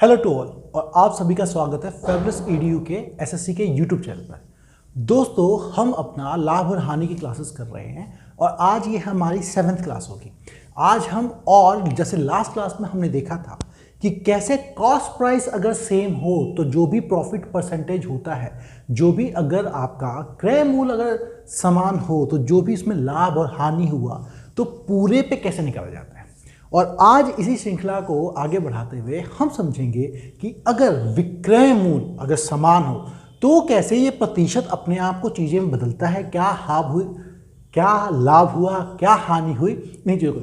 Hello to all और आप सभी का स्वागत है फेबरस ईडीयू के एसएससी के यूट्यूब चैनल पर। दोस्तों, हम अपना लाभ और हानि की क्लासेस कर रहे हैं और आज ये हमारी 7th क्लास होगी। आज हम और जैसे लास्ट क्लास में हमने देखा था कि कैसे कॉस्ट प्राइस अगर सेम हो तो जो भी प्रॉफिट परसेंटेज होता है, जो भी अगर आपका क्रय मूल्य अगर समान हो तो जो भी इसमें लाभ और हानि हुआ तो पूरे पे कैसे निकाला जाता है। और आज इसी श्रृंखला को आगे बढ़ाते हुए हम समझेंगे कि अगर विक्रय मूल्य अगर समान हो तो कैसे ये प्रतिशत अपने आप को चीज़ें में बदलता है, क्या लाभ हुआ, क्या हानि हुई, नहीं चीज़ों को।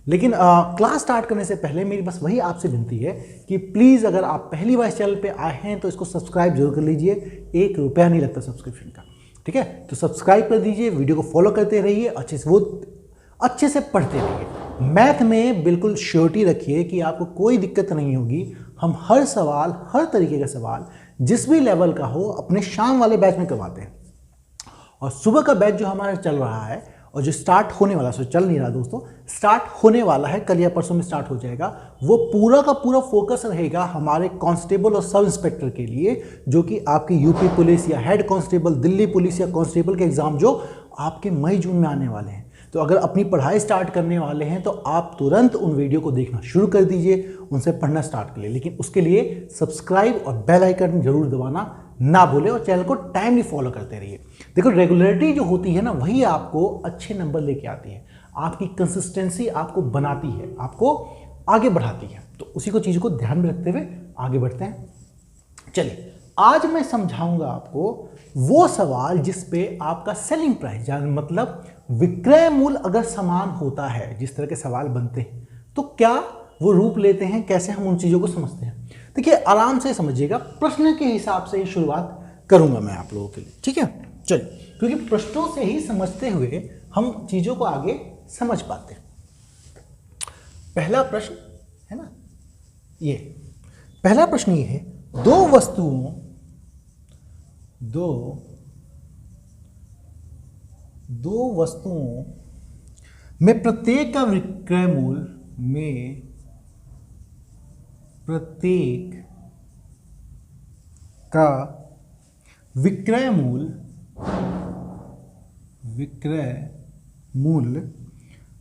लेकिन क्लास स्टार्ट करने से पहले मेरी बस वही आपसे विनती है कि प्लीज़ अगर आप पहली बार इस चैनल पे आए हैं तो इसको सब्सक्राइब जरूर कर लीजिए। 1 रुपया नहीं लगता सब्सक्रिप्शन का, ठीक है। तो सब्सक्राइब कर दीजिए, वीडियो को फॉलो करते रहिए, अच्छे से पढ़ते रहिए। मैथ में बिल्कुल श्योरिटी रखिए कि आपको कोई दिक्कत नहीं होगी। हम हर सवाल, हर तरीके का सवाल जिस भी लेवल का हो अपने शाम वाले बैच में करवाते हैं। और सुबह का बैच जो हमारा चल रहा है और जो स्टार्ट होने वाला, सो चल नहीं रहा दोस्तों, स्टार्ट होने वाला है, कल या परसों में स्टार्ट हो जाएगा। वो पूरा का पूरा फोकस रहेगा हमारे कांस्टेबल और सब इंस्पेक्टर के लिए, जो कि आपकी यूपी पुलिस या हेड कांस्टेबल, दिल्ली पुलिस या कांस्टेबल के एग्जाम जो आपके मई जून में आने वाले हैं। तो अगर अपनी पढ़ाई स्टार्ट करने वाले हैं तो आप तुरंत उन वीडियो को देखना शुरू कर दीजिए, उनसे पढ़ना स्टार्ट कर लिए। लेकिन उसके लिए सब्सक्राइब और बेल आइकन जरूर दबाना ना भूलें और चैनल को टाइमली फॉलो करते रहिए। देखो, रेगुलरिटी जो होती है ना, वही आपको अच्छे नंबर लेके आती है। आपकी कंसिस्टेंसी आपको बनाती है, आपको आगे बढ़ाती है। तो उसी को चीज़ को ध्यान में रखते हुए आगे बढ़ते हैं। चलिए, आज मैं समझाऊंगा आपको वो सवाल जिस पे आपका सेलिंग प्राइस, मतलब विक्रय मूल्य अगर समान होता है, जिस तरह के सवाल बनते हैं तो क्या वो रूप लेते हैं, कैसे हम उन चीज़ों को समझते हैं। देखिए, आराम से समझिएगा, प्रश्न के हिसाब से ही शुरुआत करूंगा मैं आप लोगों के लिए, ठीक है। चलिए, क्योंकि प्रश्नों से ही समझते हुए हम चीज़ों को आगे समझ पाते हैं। पहला प्रश्न है ना, ये पहला प्रश्न ये है, दो वस्तुओं में प्रत्येक का विक्रय मूल्य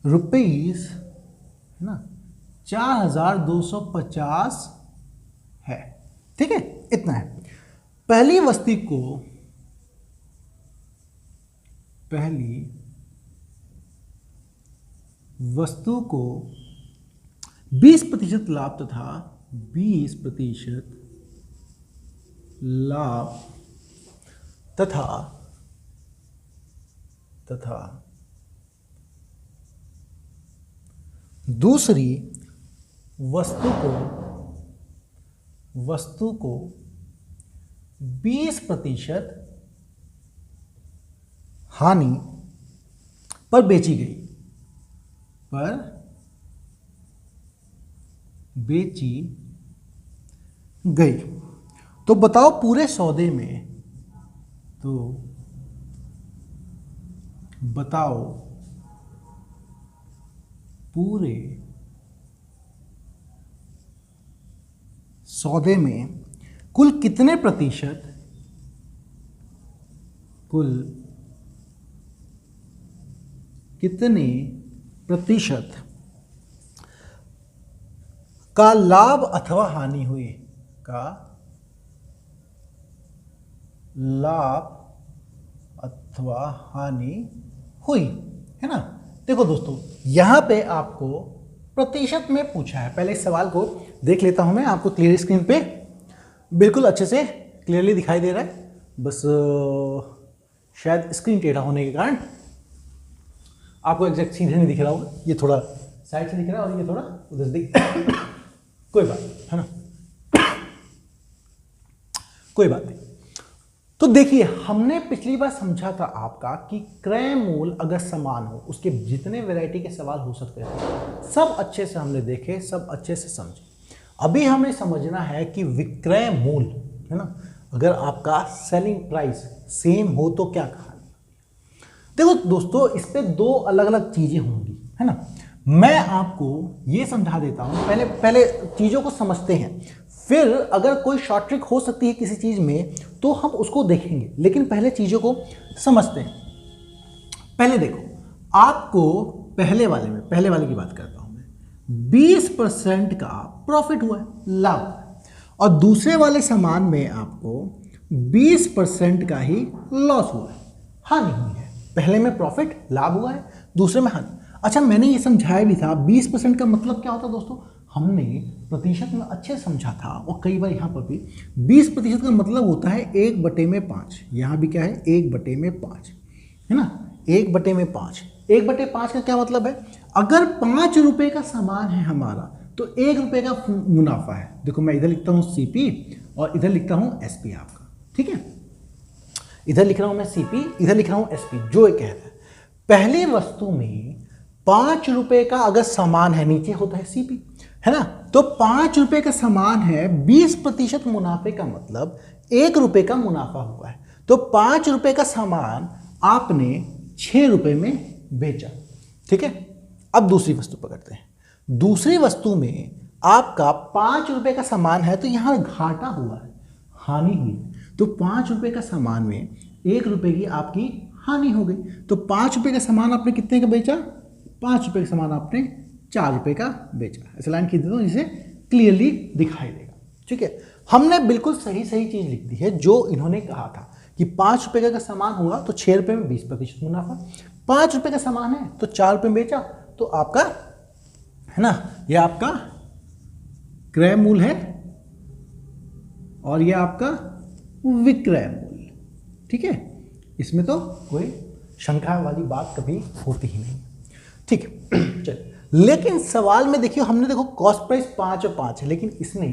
रुपीस है ना 4250 है, ठीक है। इतना है। पहली वस्तु को 20% लाभ तथा 20% लाभ तथा दूसरी वस्तु को 20% हानि पर बेची गई। तो बताओ पूरे सौदे में, पूरे सौदे में कुल कितने प्रतिशत का लाभ अथवा हानि हुई, है ना। देखो दोस्तों, यहां पे आपको प्रतिशत में पूछा है। पहले इस सवाल को देख लेता हूं मैं, आपको क्लियर स्क्रीन पे बिल्कुल अच्छे से क्लियरली दिखाई दे रहा है। बस शायद स्क्रीन टेढ़ा होने के कारण आपको एग्जैक्ट सीधे नहीं दिख रहा होगा, ये थोड़ा साइड से दिख रहा है और ये थोड़ा उधर से दिख कोई बात नहीं, है ना, कोई बात नहीं। तो देखिए, हमने पिछली बार समझा था आपका कि क्रय मूल्य अगर समान हो, उसके जितने वैरायटी के सवाल हो सकते हैं सब अच्छे से हमने देखे, सब अच्छे से समझे। अभी हमें समझना है कि विक्रय मूल्य, है ना, अगर आपका सेलिंग प्राइस सेम हो तो क्या कहा। देखो दोस्तों, इस पे दो अलग अलग चीजें होंगी, है ना। मैं आपको ये समझा देता हूं, पहले चीजों को समझते हैं, फिर अगर कोई शॉर्ट ट्रिक हो सकती है किसी चीज़ में तो हम उसको देखेंगे, लेकिन पहले चीज़ों को समझते हैं। पहले देखो, आपको पहले वाले की बात करता हूं मैं, 20% का प्रॉफिट हुआ है, लाभ हुआ है, और दूसरे वाले सामान में आपको 20% का ही लॉस हुआ है, हानि हुई है। पहले में प्रॉफिट लाभ हुआ है, दूसरे में हानि। अच्छा, मैंने ये समझाया भी था 20% का मतलब क्या होता है दोस्तों, हमने प्रतिशत में अच्छे समझा था, और कई बार यहाँ पर भी 20% का मतलब होता है 1/5। यहाँ भी क्या है, 1/5 है ना, 1/5। 1/5 का क्या मतलब है, अगर 5 रुपए का सामान है हमारा तो 1 रुपए का मुनाफा है। देखो मैं इधर लिखता हूँ CP और इधर लिखता हूँ SP आपका, ठीक है, इधर लिख रहा हूँ मैं CP, इधर लिख रहा हूँ SP। जो ये कहता है, पहले वस्तु में 5 रुपए का अगर सामान है, नीचे होता है CP, है ना, तो 5 रुपए का सामान है, 20% मुनाफे का मतलब 1 रुपए का मुनाफा हुआ है। तो 5 रुपए का सामान आपने 6 रुपए में बेचा, ठीक है। अब दूसरी वस्तु पकड़ते हैं। दूसरी वस्तु में आपका 5 रुपए का सामान है, तो यहां घाटा हुआ है, हानि हुई, तो 5 रुपए का सामान में 1 रुपए की आपकी हानि हो गई। तो 5 रुपए का सामान आपने कितने का बेचा, 5 रुपए का सामान आपने 4 रुपए का बेचा। ऐसे लाइन खींच देता हूं जिसे क्लियरली दिखाई देगा, ठीक है। हमने बिल्कुल सही चीज लिख दी है जो इन्होंने कहा था कि 5 रुपए का सामान हुआ तो 6 रुपए में 20% मुनाफा, 5 रुपए का सामान है तो 4 रुपए बेचा, तो आपका है ना, ये आपका क्रय मूल्य है और ये आपका विक्रय मूल्य, ठीक है। इसमें तो कोई शंका वाली बात कभी होती ही नहीं, ठीक है। चलिए, लेकिन सवाल में देखिए, हमने देखो कॉस्ट प्राइस 5 और 5 है, लेकिन इसने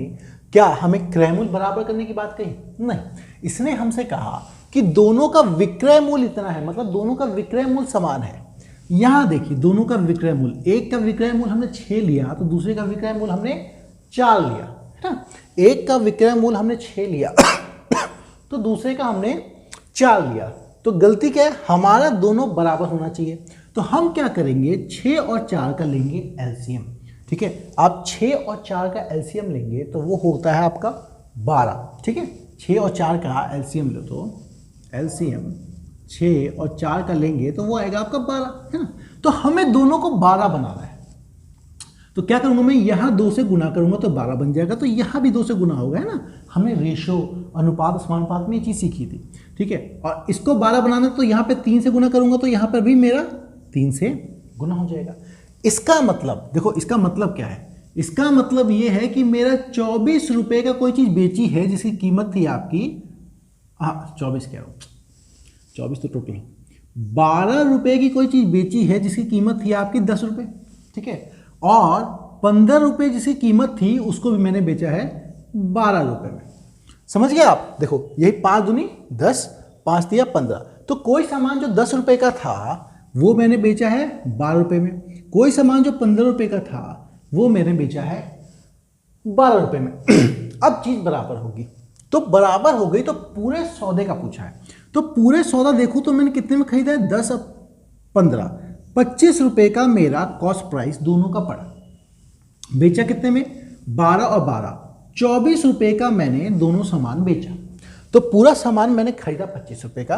क्या हमें क्रय मूल्य बराबर करने की बात कही? नहीं, इसने हमसे कहा कि दोनों का विक्रय मूल्य इतना है, मतलब दोनों का विक्रय मूल्य समान है। यहां देखिए, दोनों का विक्रय मूल्य, एक का विक्रय मूल्य हमने 6 लिया तो दूसरे का विक्रय मूल्य हमने 4 लिया, है ना। एक का विक्रय मूल्य हमने 6 लिया तो दूसरे का हमने 4 लिया, तो गलती क्या है, हमारा दोनों बराबर होना चाहिए। तो हम क्या करेंगे, 6 और 4 का लेंगे एलसीएम, ठीक है। आप 6 और 4 का एलसीएम लेंगे तो वो होता है आपका 12, ठीक है। 6 और 4 का एलसीएम लो तो एलसीएम 6 और 4 का लेंगे तो वो आएगा आपका 12, है ना। तो हमें दोनों को 12 बनाना है, तो क्या करूंगा मैं, यहां 2 से गुना करूंगा तो 12 बन जाएगा, तो यहां भी 2 से गुना होगा, है ना। हमने रेशो, अनुपात, समानुपात में ये चीज सीखी थी, ठीक है। और इसको 12 बनाना तो यहां पे 3 से गुना करूंगा तो यहां पर भी मेरा 3 से गुना हो जाएगा। इसका मतलब देखो, इसका मतलब क्या है, इसका मतलब ये है कि मेरा 24 रुपए का कोई चीज बेची है जिसकी कीमत थी आपकी, हाँ 24 क्या हो, 24 तो टोटल, 12 रुपए की कोई चीज बेची है जिसकी कीमत थी आपकी 10 रुपए, ठीक है। और 15 रुपए जिसकी कीमत थी उसको भी मैंने बेचा है 12 रुपए में। समझ गए आप? देखो यही 5 दूनी 10, 5 दिया 15, तो कोई सामान जो 10 रुपए का था वो मैंने बेचा है 12 रुपए में, कोई सामान जो 15 रुपए का था वो मैंने बेचा है 12 रुपए में। अब चीज बराबर होगी, तो बराबर हो गई, तो पूरे सौदे का पूछा है, तो पूरे सौदा देखूं तो मैंने कितने में खरीदा है, 10 और 15, 25 रुपए का मेरा कॉस्ट प्राइस दोनों का पड़ा। बेचा कितने में, 12 और 12, 24 रुपए का मैंने दोनों सामान बेचा। तो पूरा सामान मैंने खरीदा 25 रुपए का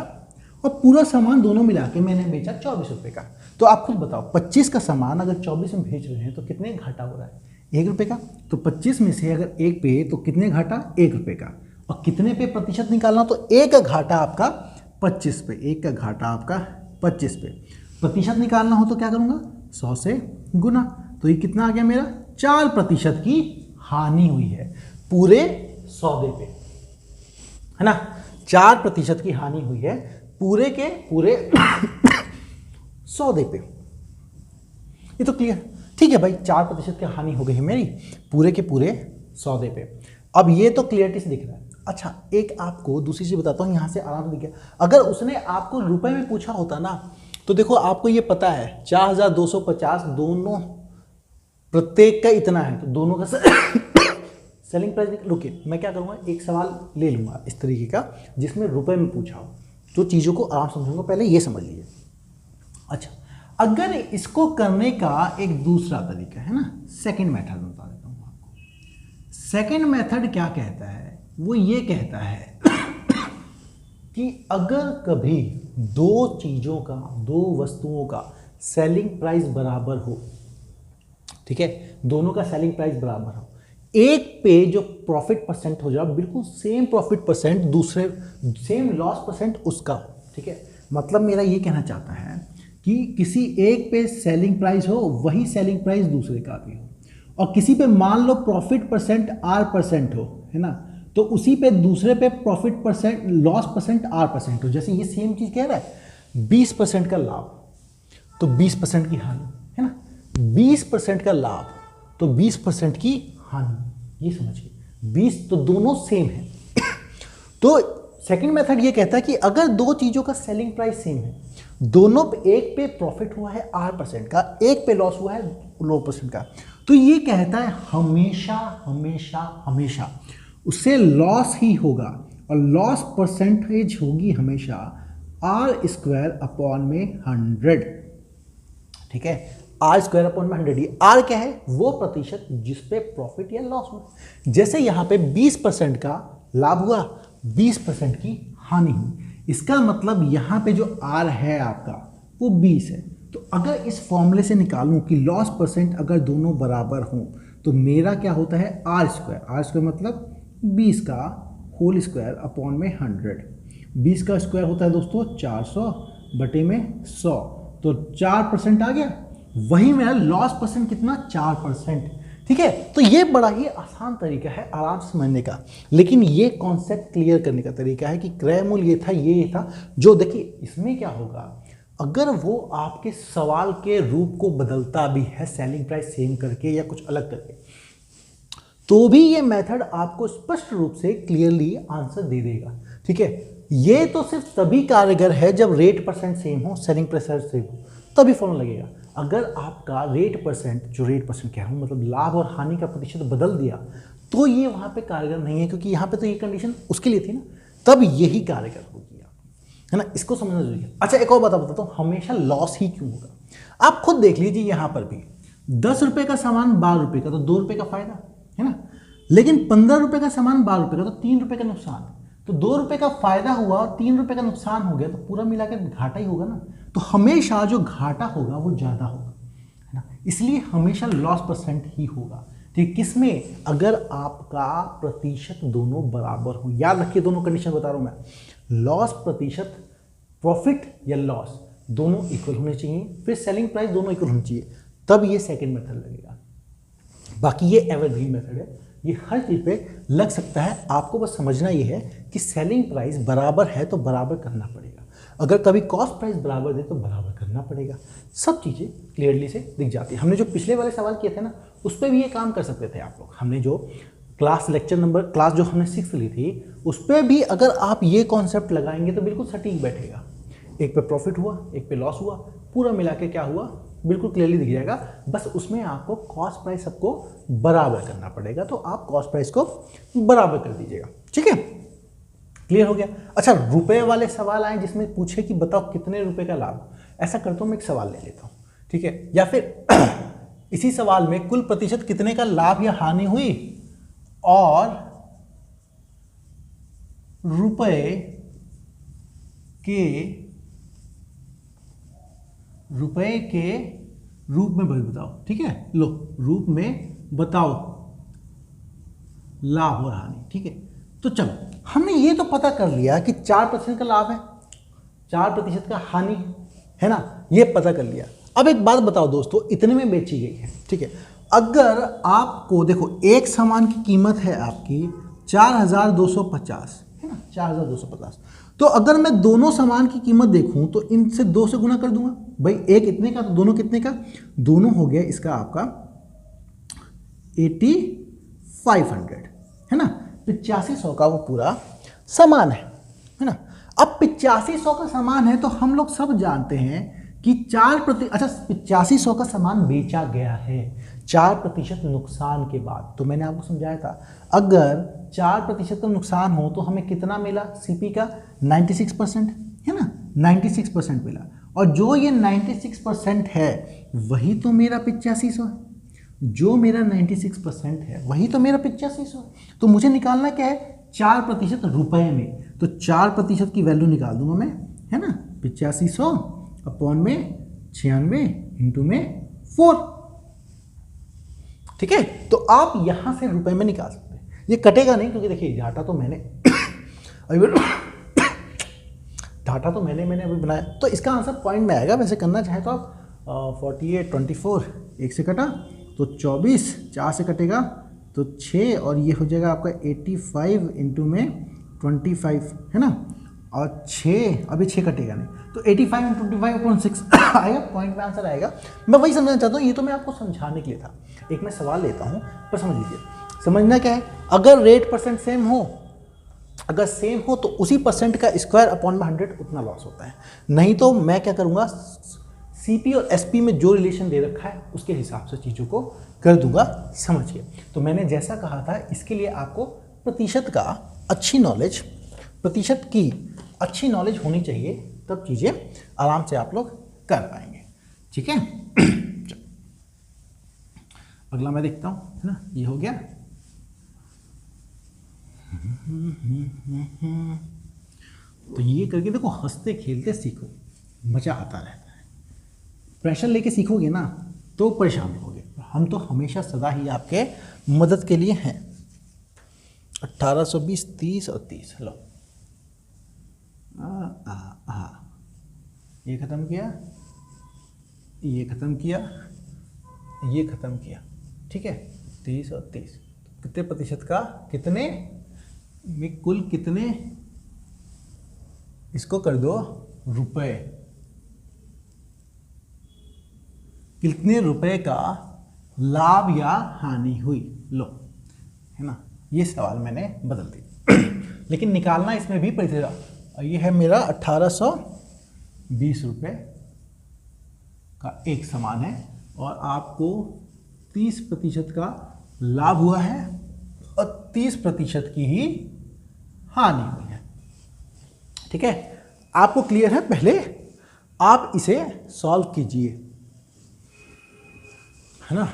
और पूरा सामान दोनों मिला के मैंने बेचा 24 रुपए का। तो आप खुद बताओ, 25 का सामान अगर 24 में बेच रहे हैं तो कितने घाटा हो रहा है, 1 रुपए का। तो 25 में से अगर 1 पे तो कितने घाटा, 1 रुपए का। और कितने पे प्रतिशत निकालना, तो 1 का घाटा आपका 25 पे, 1 का घाटा आपका 25 पे। प्रतिशत निकालना हो तो क्या करूंगा, 100 से गुना, तो ये कितना आ गया मेरा, 4% की हानि हुई है पूरे सौदे पे, है ना। 4% की हानि हुई है पूरे के पूरे सौदे पे। ये तो क्लियर, ठीक है भाई, 4% की हानि हो गई है मेरी पूरे के पूरे सौदे पे। अब ये तो क्लियरिटी से दिख रहा है। अच्छा, एक आपको दूसरी चीज बताता हूँ, यहां से आराम से दिख गया। अगर उसने आपको रुपए में पूछा होता ना, तो देखो आपको ये पता है 4250 दोनों, प्रत्येक का इतना है, तो दोनों का सेलिंग प्राइस। रुकिए, मैं क्या करूंगा, एक सवाल ले लूंगा इस तरीके का जिसमें रुपए में पूछा हो, तो चीजों को आराम समझूंगा। पहले ये समझ लीजिए। अच्छा, अगर इसको करने का एक दूसरा तरीका है ना, सेकंड मेथड बता देता हूं आपको। सेकंड मेथड क्या कहता है, वो ये कहता है कि अगर कभी दो चीज़ों का, दो वस्तुओं का सेलिंग प्राइस बराबर हो, ठीक है, दोनों का सेलिंग प्राइस बराबर हो, एक पे जो प्रॉफिट परसेंट हो जाए बिल्कुल सेम प्रॉफिट परसेंट दूसरे सेम लॉस परसेंट उसका हो, ठीक है। मतलब मेरा ये कहना चाहता है कि किसी एक पे सेलिंग प्राइस हो, वही सेलिंग प्राइस दूसरे का भी हो, और किसी पे मान लो प्रॉफिट परसेंट R% हो, है ना, तो उसी पे दूसरे पे profit percent loss percent R% हो। जैसे ये सेम चीज़ कह रहा है 20% का लाभ तो 20% की हानि, है ना, 20% का लाभ तो 20% की हानि, ये समझिए 20 तो दोनों सेम है। तो सेकंड मेथड ये कहता है कि अगर दो चीज़ों का सेलिंग प्राइस सेम है, दोनों पे, एक पे प्रॉफिट हुआ है R% का, एक पे लॉस हुआ है लो परसेंट का, तो ये कहता है हमेशा हमेशा हमेशा उससे लॉस ही होगा, और लॉस परसेंटेज होगी हमेशा R² में 100, ठीक है, R² में 100। ये R क्या है, वो प्रतिशत जिसपे प्रॉफिट या लॉस हुआ। जैसे यहाँ पे 20% का लाभ हुआ, 20% की हानि हुई, इसका मतलब यहाँ पे जो R है आपका वो 20 है। तो अगर इस फॉर्मूले से निकालूं कि लॉस परसेंट अगर दोनों बराबर हों तो मेरा क्या होता है R² मतलब 20 का होल स्क्वायर अपॉन में 100। 20 का स्क्वायर होता है दोस्तों 400 बटे में 100, तो 4% आ गया। वही मेरा लॉस परसेंट कितना 4%, ठीक है। तो ये बड़ा ही आसान तरीका है आराम से समझने का, लेकिन ये कॉन्सेप्ट क्लियर करने का तरीका है कि क्रय मूल्य ये था, ये था। जो देखिए इसमें क्या होगा, अगर वो आपके सवाल के रूप को बदलता भी है सेलिंग प्राइस सेम करके या कुछ अलग करके, तो भी ये मेथड आपको स्पष्ट रूप से क्लियरली आंसर दे देगा, ठीक है। ये तो सिर्फ तभी कारगर है जब रेट परसेंट सेम हो, सेलिंग प्राइस सेम हो, तभी फॉर्मूला लगेगा। अगर आपका रेट परसेंट कह रहा हूँ मतलब लाभ और हानि का प्रतिशत बदल दिया तो ये वहाँ पे कारगर नहीं है, क्योंकि यहाँ पे तो ये कंडीशन उसके लिए थी ना, तब यही कारगर होगी, है ना। इसको समझना जरूरी है। अच्छा एक और बताता हूँ, हमेशा लॉस ही क्यों होगा, आप खुद देख लीजिए। यहाँ पर भी 10 रुपये का सामान 12 रुपये का, तो 2 रुपये का फायदा, है ना। लेकिन 15 रुपये का सामान 12 रुपये का, तो 3 रुपये का नुकसान। तो 2 रुपये का फायदा हुआ और 3 रुपये का नुकसान हो गया, तो पूरा मिलाकर घाटा ही होगा ना। तो हमेशा जो घाटा होगा वो ज़्यादा होगा, है ना। इसलिए हमेशा लॉस परसेंट ही होगा, ठीक। किसमें, अगर आपका प्रतिशत दोनों बराबर हो। याद रखिए दोनों कंडीशन बता रहा हूँ मैं, लॉस प्रतिशत, प्रॉफिट या लॉस दोनों इक्वल होने चाहिए, फिर सेलिंग प्राइस दोनों इक्वल होनी चाहिए, तब ये सेकंड मेथड लगेगा। बाकी ये एवरग्रीन मेथड है, ये हर चीज़ पे लग सकता है। आपको बस समझना ये है कि सेलिंग प्राइस बराबर है तो बराबर करना पड़ेगा, अगर कभी कॉस्ट प्राइस बराबर दे तो बराबर करना पड़ेगा। सब चीज़ें क्लियरली से दिख जाती है। हमने जो पिछले वाले सवाल किए थे ना, उस पर भी ये काम कर सकते थे आप लोग। हमने जो क्लास जो हमने 6 ली थी, उस पर भी अगर आप ये कॉन्सेप्ट लगाएंगे तो बिल्कुल सटीक बैठेगा। एक पे प्रॉफिट हुआ, एक पे लॉस हुआ, पूरा मिला के क्या हुआ बिल्कुल क्लियरली दिख जाएगा। बस उसमें आपको कॉस्ट प्राइस सबको बराबर करना पड़ेगा, तो आप कॉस्ट प्राइस को बराबर कर दीजिएगा, ठीक है। क्लियर हो गया। अच्छा रुपए वाले सवाल आए जिसमें पूछे कि बताओ कितने रुपए का लाभ, ऐसा करता हूँ मैं एक सवाल ले लेता हूँ, ठीक है। या फिर इसी सवाल में कुल प्रतिशत कितने का लाभ या हानि हुई और रुपए के रूप में बताओ, ठीक है। लो रूप में बताओ लाभ और हानि, ठीक है। तो चलो हमने ये तो पता कर लिया कि 4% का लाभ है, 4% का हानि है ना, ये पता कर लिया। अब एक बात बताओ दोस्तों, इतने में बेची गई है, ठीक है। अगर आपको देखो एक सामान की कीमत है आपकी 4250, है ना, 4250। तो अगर मैं दोनों सामान की कीमत देखूं तो इनसे 2 से गुना कर दूंगा भाई, एक इतने का तो दोनों कितने का, दोनों हो गया इसका आपका 8500, है ना। 8500 का वो पूरा सामान है ना। अब 8500 का सामान है तो हम लोग सब जानते हैं कि 8500 का सामान बेचा गया है 4% नुकसान के बाद। तो मैंने आपको समझाया था अगर 4% का नुकसान हो तो हमें कितना मिला, सीपी का 96%, है ना, 96% मिला। और जो ये 96% है वही तो मेरा 8500 है। जो मेरा 96% है वही तो मेरा 8500। तो मुझे निकालना क्या है, 4% रुपए में। तो 4% की वैल्यू निकाल दूंगा मैं, है ना, 8500 अपॉन में 96 इंटू में 4। ठीक है, तो आप यहां से रुपए में निकाल सकते हैं। ये कटेगा नहीं क्योंकि देखिए डाटा तो मैंने मैंने अभी बनाया, तो इसका आंसर पॉइंट में आएगा। वैसे करना चाहे तो आप 48 24 1 से कटा तो 24, 4 से कटेगा तो 6, और ये हो जाएगा आपका 85 इंटू में 25, है ना, और 6, अभी 6 कटेगा नहीं, तो 85 इंटू 25/6 आएगा, पॉइंट में आंसर आएगा। मैं वही समझना चाहता हूँ, ये तो मैं आपको समझाने के लिए था। एक मैं सवाल लेता हूँ, पर समझ लीजिए। समझना क्या है, अगर रेट परसेंट सेम हो, अगर सेम हो तो उसी परसेंट का स्क्वायर अपॉन में 100 उतना लॉस होता है। नहीं तो मैं क्या करूँगा, सीपी और एसपी में जो रिलेशन दे रखा है उसके हिसाब से चीज़ों को कर दूंगा, समझिए। तो मैंने जैसा कहा था, इसके लिए आपको प्रतिशत का अच्छी नॉलेज, प्रतिशत की अच्छी नॉलेज होनी चाहिए, तब चीज़ें आराम से आप लोग कर पाएंगे। ठीक है, अगला मैं देखता हूँ, है ना, ये हो गया। तो ये करके देखो, हंसते खेलते सीखो, मज़ा आता रहता है। प्रेशर लेके सीखोगे ना तो परेशान होगे। हम तो हमेशा सदा ही आपके मदद के लिए हैं। 1820 30 और 30, लो ये ख़त्म किया, ये ख़त्म किया, ये ख़त्म किया। ठीक है, 30 और 30 कितने प्रतिशत का, कितने में, कुल कितने, इसको कर दो रुपए, कितने रुपए का लाभ या हानि हुई, लो, है ना। ये सवाल मैंने बदल दिया लेकिन निकालना इसमें भी प्रतिशत। ये है मेरा 1820 रुपये का एक समान है, और आपको 30% का लाभ हुआ है और 30% की ही हानि हुई है। ठीक है, आपको क्लियर है? पहले आप इसे सॉल्व कीजिए, है ना,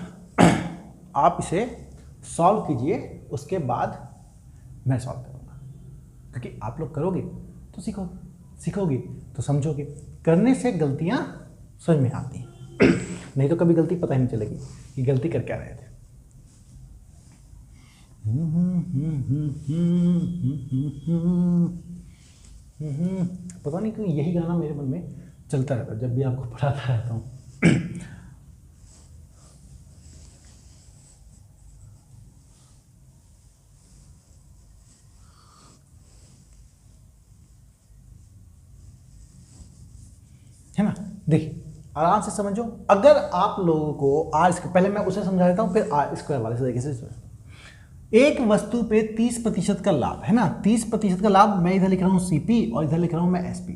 आप इसे सॉल्व कीजिए, उसके बाद मैं सॉल्व करूँगा। क्योंकि आप लोग करोगे तो सीखोगे, सीखोगे तो समझोगे। करने से गलतियाँ समझ में आती हैं नहीं तो कभी गलती पता ही नहीं चलेगी कि गलती कर क्या रहे थे। पता नहीं क्यों यही गाना मेरे मन में चलता रहता है जब भी आपको पढ़ाता रहता हूँ। है ना, देखिए आराम से समझो। अगर आप लोगों को आर स्क्वायर, पहले मैं उसे समझा देता हूँ, फिर आर स्क्वायर वाले तरीके से। एक वस्तु पे 30% का लाभ, है ना, 30% का लाभ, मैं इधर लिख रहा हूँ सीपी और इधर लिख रहा हूँ मैं एसपी।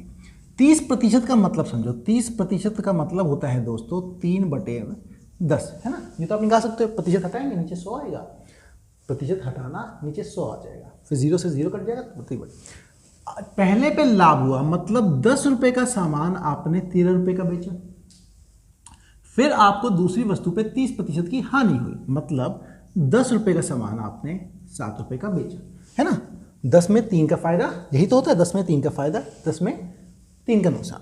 30% का मतलब समझो, 30% का मतलब होता है दोस्तों 3/10, है ना। ये तो आप निकाल सकते हो, प्रतिशत हटाएंगे नीचे 100 आएगा, प्रतिशत हटाना नीचे 100 आ जाएगा, फिर 0 से 0 कट जाएगा तो पहले पे लाभ हुआ, मतलब 10 रुपए का सामान आपने 13 रुपए का बेचा। फिर आपको दूसरी वस्तु पे 30% की हानि हुई, मतलब 10 रुपए का सामान आपने 7 रुपए का बेचा, है ना। 10 में 3 का फायदा, यही तो होता है, 10 में 3 का फायदा, 10 में 3 का नुकसान।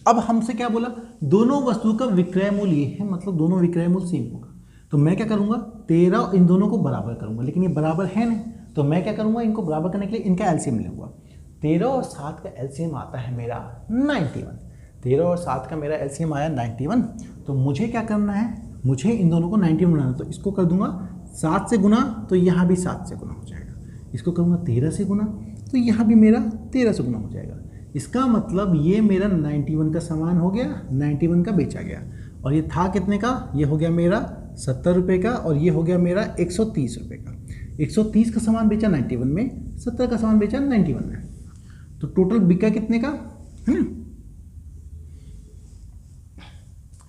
अब हमसे क्या बोला, दोनों वस्तु का विक्रय मूल्य ये है, मतलब दोनों विक्रय मूल्य सेम होगा। तो मैं क्या करूंगा, 13 इन दोनों को बराबर करूंगा, लेकिन ये बराबर है नहीं, तो मैं क्या करूंगा, इनको बराबर करने के लिए इनका एलसीएम लूंगा। 13 और 7 का एलसीएम आता है मेरा 91। 13 और 7 का मेरा एलसीएम आया 91। तो मुझे क्या करना है, मुझे इन दोनों को 91 बनाना, तो इसको कर दूंगा 7 से गुना, तो यहाँ भी 7 से गुना हो जाएगा। इसको करूँगा 13 से गुना, तो यहाँ भी मेरा 13 से गुना हो जाएगा। इसका मतलब ये मेरा 91 का सामान हो गया, 91 का बेचा गया, और ये था कितने का, ये हो गया मेरा 70 रुपये का, और ये हो गया मेरा 130 रुपये का। 130 का सामान बेचा 91 में, 70 का सामान बेचा 91 में, तो टोटल बिका कितने का, है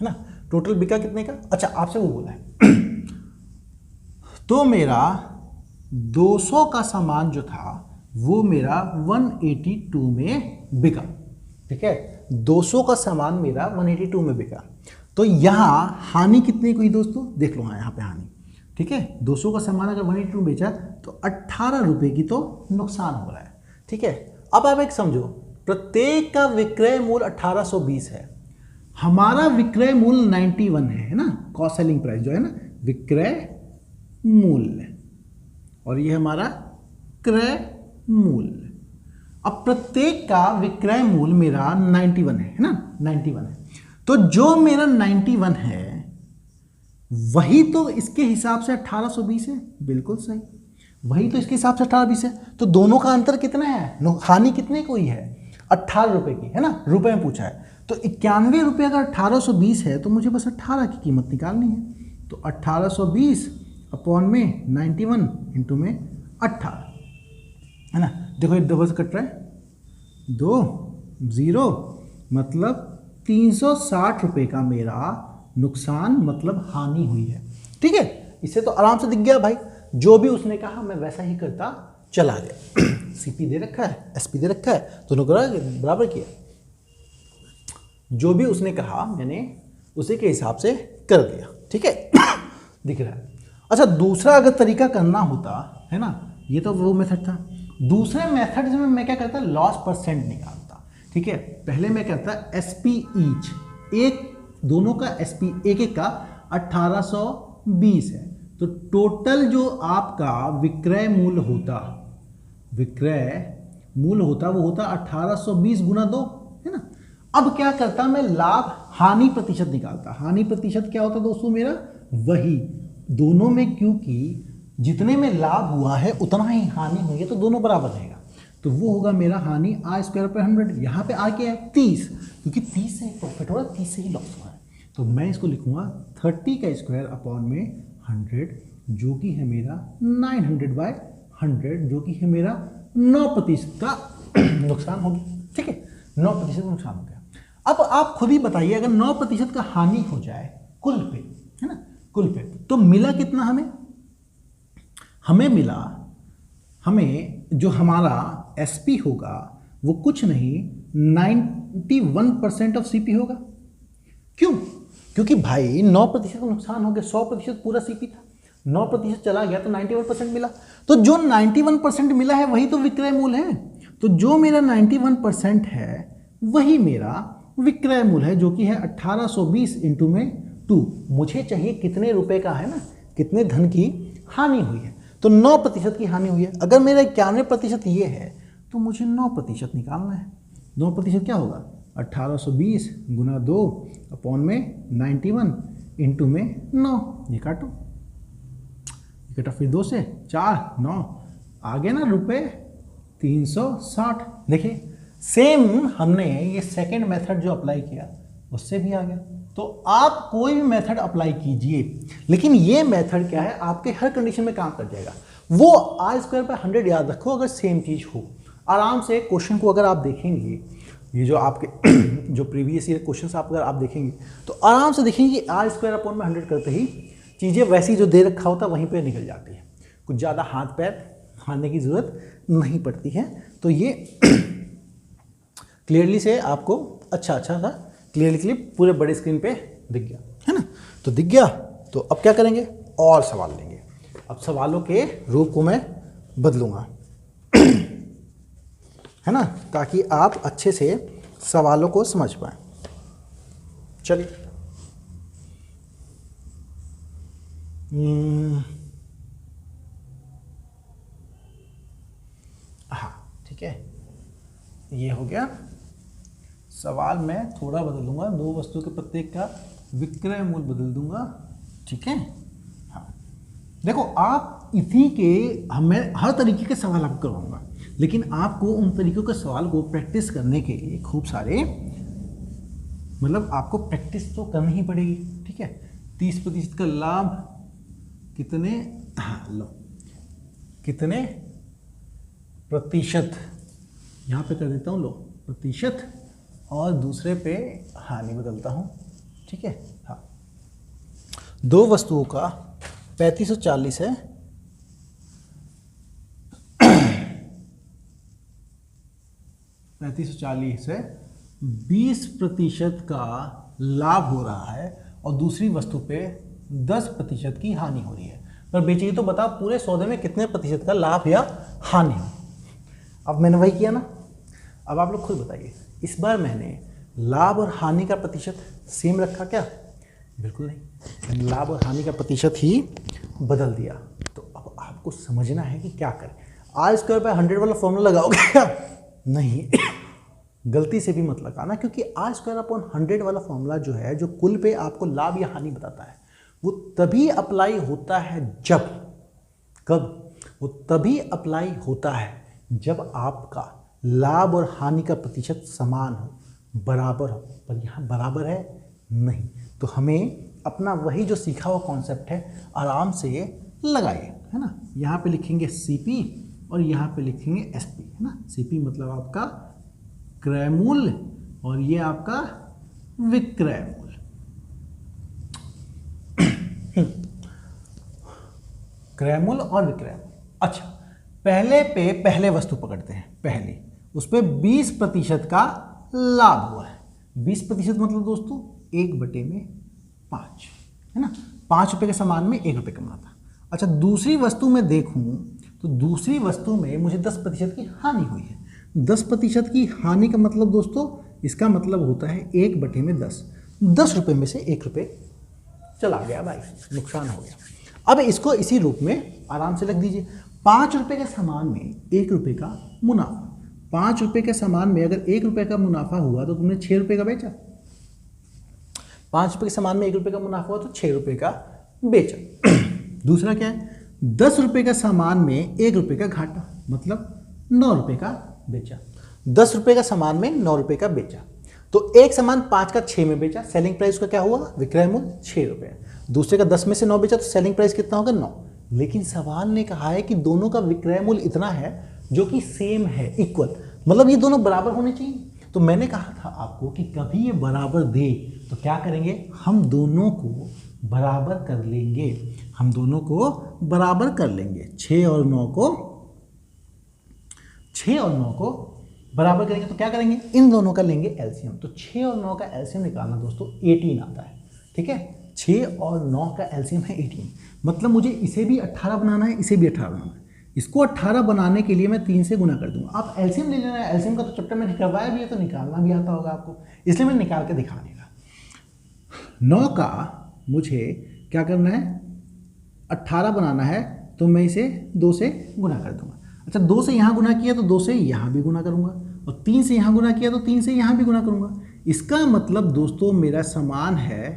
ना, टोटल बिका कितने का। अच्छा, आपसे वो बोला है तो मेरा 200 का सामान जो था वो मेरा 182 में बिका। ठीक है, 200 का सामान मेरा 182 में बिका। तो यहाँ हानि कितने की हुई दोस्तों, देख लो। हाँ यहाँ पे हानि, ठीक है। 200 का सामान अगर 182 बेचा तो 18 रुपए की तो नुकसान हो रहा है, ठीक है। अब आप एक समझो, प्रत्येक का विक्रय मूल्य 1820 है, हमारा विक्रय मूल्य 91 है ना, कॉस्ट सेलिंग प्राइस जो है ना, विक्रय मूल्य, और ये हमारा क्रय मूल्य। अब प्रत्येक का विक्रय मूल्य मेरा 91 है ना, 91 है। तो जो मेरा 91 है वही तो इसके हिसाब से 1820 है, बिल्कुल सही, वही तो इसके हिसाब से 1820 है। तो दोनों का अंतर कितना है, हानि कितने को ही है, 18 रुपए की, है ना, रुपए में पूछा है। तो 91 रुपये अगर 1820 है तो मुझे बस 18 की कीमत निकालनी है। तो 1820 अपॉन में 91 इंटू में 18, है ना। देखो ये डबल से कट रहा है, 2 0, मतलब 360 रुपये का मेरा नुकसान मतलब हानि हुई है, ठीक है। इससे तो आराम से दिख गया भाई, जो भी उसने कहा मैं वैसा ही करता चला गया। सीपी दे रखा है, एसपी दे रखा है, दोनों बराबर किया, जो भी उसने कहा मैंने उसी के हिसाब से कर दिया, ठीक है। दिख रहा है। अच्छा, दूसरा अगर तरीका करना होता है ना, ये तो वो मेथड था। दूसरे मेथड में मैं क्या करता, लॉस परसेंट निकालता, ठीक है। पहले मैं करता एसपी ईच, एक दोनों का एसपी एक एक का 1820 है, तो टोटल जो आपका विक्रय मूल्य होता, वो होता 1820 गुना 2, है ना। अब क्या करता मैं, लाभ हानि प्रतिशत निकालता। हानि प्रतिशत क्या होता दोस्तों मेरा, वही दोनों में, क्योंकि जितने में लाभ हुआ है उतना ही हानि हुई है, तो दोनों बराबर रहेगा। तो वो होगा मेरा हानि r स्क्वायर पर 100। यहाँ पे r क्या है 30, क्योंकि 30 से प्रॉफिट हो रहा है, 30 से ही लॉस हुआ है। तो मैं इसको लिखूंगा 30 का स्क्वायर अपॉन में 100, जो कि है मेरा 900/100, जो कि है मेरा 9% का नुकसान हो गया, ठीक है। 9% का नुकसान हो गया। अब आप खुद ही बताइए, अगर 9% का हानि हो जाए कुल पे, है ना, कुल पे, तो मिला कितना हमें जो हमारा एसपी होगा वो कुछ नहीं 91% ऑफ सीपी होगा। क्यों? क्योंकि भाई 9% का नुकसान हो गया, 100% पूरा सीपी था, 9% चला गया तो 91% मिला। तो जो 91% मिला है वही तो विक्रय मूल्य है। तो जो मेरा 91% है वही मेरा विक्रय मूल्य है, जो कि है 1820 इंटू में 2। मुझे चाहिए कितने रुपए का, है ना, कितने धन की हानि हुई है। तो 9% की हानि हुई है। अगर मेरा 91% ये है तो मुझे 9% निकालना है। 9% क्या होगा, 1820 गुना 2 अपॉन में 91 इंटू में 9। ये काटो, ये कटा फिर 2 से 4 9 आ गया ना रुपए 360। देखिए सेम हमने ये सेकंड मेथड जो अप्लाई किया उससे भी आ गया। तो आप कोई भी मेथड अप्लाई कीजिए, लेकिन ये मेथड क्या है, आपके हर कंडीशन में काम कर जाएगा। वो r स्क्वायर पर 100 याद रखो, अगर सेम चीज़ हो आराम से क्वेश्चन को अगर आप देखेंगे, ये जो आपके जो प्रीवियस ईयर क्वेश्चन अगर आप देखेंगे तो आराम से देखेंगे कि r स्क्वायर अपॉन में 100 करते ही चीज़ें वैसी जो दे रखा होता वहीं पर निकल जाती है, कुछ ज़्यादा हाथ पैर मारने की ज़रूरत नहीं पड़ती है। तो ये क्लियरली से आपको अच्छा सा क्लियरली पूरे बड़े स्क्रीन पे दिख गया, है ना। तो दिख गया, तो अब क्या करेंगे, और सवाल लेंगे। अब सवालों के रूप को मैं बदलूंगा, है ना, ताकि आप अच्छे से सवालों को समझ पाएं। चलिए हाँ ठीक है, ये हो गया। सवाल मैं थोड़ा बदल दूंगा, 2 वस्तु के प्रत्येक का विक्रय मूल्य बदल दूंगा, ठीक है। हाँ देखो, आप इसी के मैं हर तरीके के सवाल आपको करवाऊंगा, लेकिन आपको उन तरीकों के सवाल को प्रैक्टिस करने के लिए खूब सारे मतलब आपको प्रैक्टिस तो करनी ही पड़ेगी, ठीक है। 30% का लाभ कितने, हाँ लो, कितने प्रतिशत, यहाँ पे कर देता हूँ लो प्रतिशत, और दूसरे पे हानि बदलता हूँ, ठीक है। हाँ 2 वस्तुओं का 3540 है, 3540 है, 20% का लाभ हो रहा है और दूसरी वस्तु पे 10% की हानि हो रही है, पर बेचिए तो बताओ पूरे सौदे में कितने प्रतिशत का लाभ या हानि हो। अब मैंने वही किया ना, अब आप लोग खुद बताइए, इस बार मैंने लाभ और हानि का प्रतिशत सेम रखा क्या? बिल्कुल नहीं, मैंने लाभ और हानि का प्रतिशत ही बदल दिया। तो अब आपको समझना है कि क्या करें। आर स्क्वायर बाय 100 वाला फॉर्मूला लगाओगे क्या? नहीं, गलती से भी मत लगाना, क्योंकि आर स्क्वायर अपॉन 100 वाला फॉर्मूला जो है, जो कुल पे आपको लाभ या हानि बताता है, वो तभी अप्लाई होता है जब, कब? वो तभी अप्लाई होता है जब आपका लाभ और हानि का प्रतिशत समान हो, बराबर हो। पर यहाँ बराबर है नहीं, तो हमें अपना वही जो सीखा हुआ कॉन्सेप्ट है आराम से लगाइए, है ना। यहाँ पे लिखेंगे सीपी और यहाँ पे लिखेंगे एसपी, है ना। सीपी मतलब आपका क्रय मूल्य और ये आपका विक्रय मूल्य। क्रय मूल्य और विक्रय मूल्य। अच्छा, पहले वस्तु पकड़ते हैं, पहले उस पर 20% का लाभ हुआ है। 20% मतलब दोस्तों 1/5, है ना। 5 रुपये के सामान में 1 रुपये का मुनाफा। अच्छा, दूसरी वस्तु में देखूं तो दूसरी वस्तु में मुझे 10% की हानि हुई है। 10% की हानि का मतलब दोस्तों, इसका मतलब होता है 1/10। 10 रुपये में से 1 रुपये चला गया भाई, नुकसान हो गया। अब इसको इसी रूप में आराम से लिख दीजिए। 5 रुपये के सामान में 1 रुपये का मुनाफा। 5 रुपये के सामान में अगर 1 रुपये का मुनाफा हुआ तो तुमने 6 रुपये का बेचा। 5 रुपये के सामान में 1 रुपये का मुनाफा हुआ तो 6 रुपये का बेचा। दूसरा क्या है, 10 रुपये का सामान में 1 रुपये का घाटा, मतलब 9 रुपये का बेचा। 10 रुपये का सामान में 9 रुपये का बेचा, तो एक सामान 5 का 6 में बेचा, सेलिंग प्राइस का क्या हुआ? विक्रय मूल्य 6 रुपये। दूसरे का 10 में से 9 बेचा तो सेलिंग प्राइस कितना होगा? 9। लेकिन सवाल ने कहा है कि दोनों का विक्रय मूल्य इतना है जो कि सेम है, इक्वल, मतलब ये दोनों बराबर होने चाहिए। तो मैंने कहा था आपको कि कभी ये बराबर दे तो क्या करेंगे, हम दोनों को बराबर कर लेंगे, हम दोनों को बराबर कर लेंगे। 6 और 9 को बराबर करेंगे तो क्या करेंगे, इन दोनों का लेंगे एलसीएम। तो 6 और 9 का एलसीएम निकालना दोस्तों 18 आता है, ठीक है। 6 और 9 का एलसीएम है 18, मतलब मुझे इसे भी 18 बनाना है, इसे भी 18 बनाना है। इसको 18 बनाने के लिए मैं 3 से गुना कर दूंगा। आप एलसीएम ले लेना, एलसीएम का तो चैप्टर मैंने करवाया भी है, तो निकालना भी आता होगा आपको, इसलिए मैं निकाल के दिखा देगा। 9 का मुझे क्या करना है, 18 बनाना है, तो मैं इसे 2 से गुना कर दूंगा। अच्छा, 2 से यहाँ गुना किया तो 2 से यहाँ भी गुना करूंगा, और 3 से यहाँ गुना किया तो 3 से यहाँ भी गुना करूंगा। इसका मतलब दोस्तों मेरा सामान है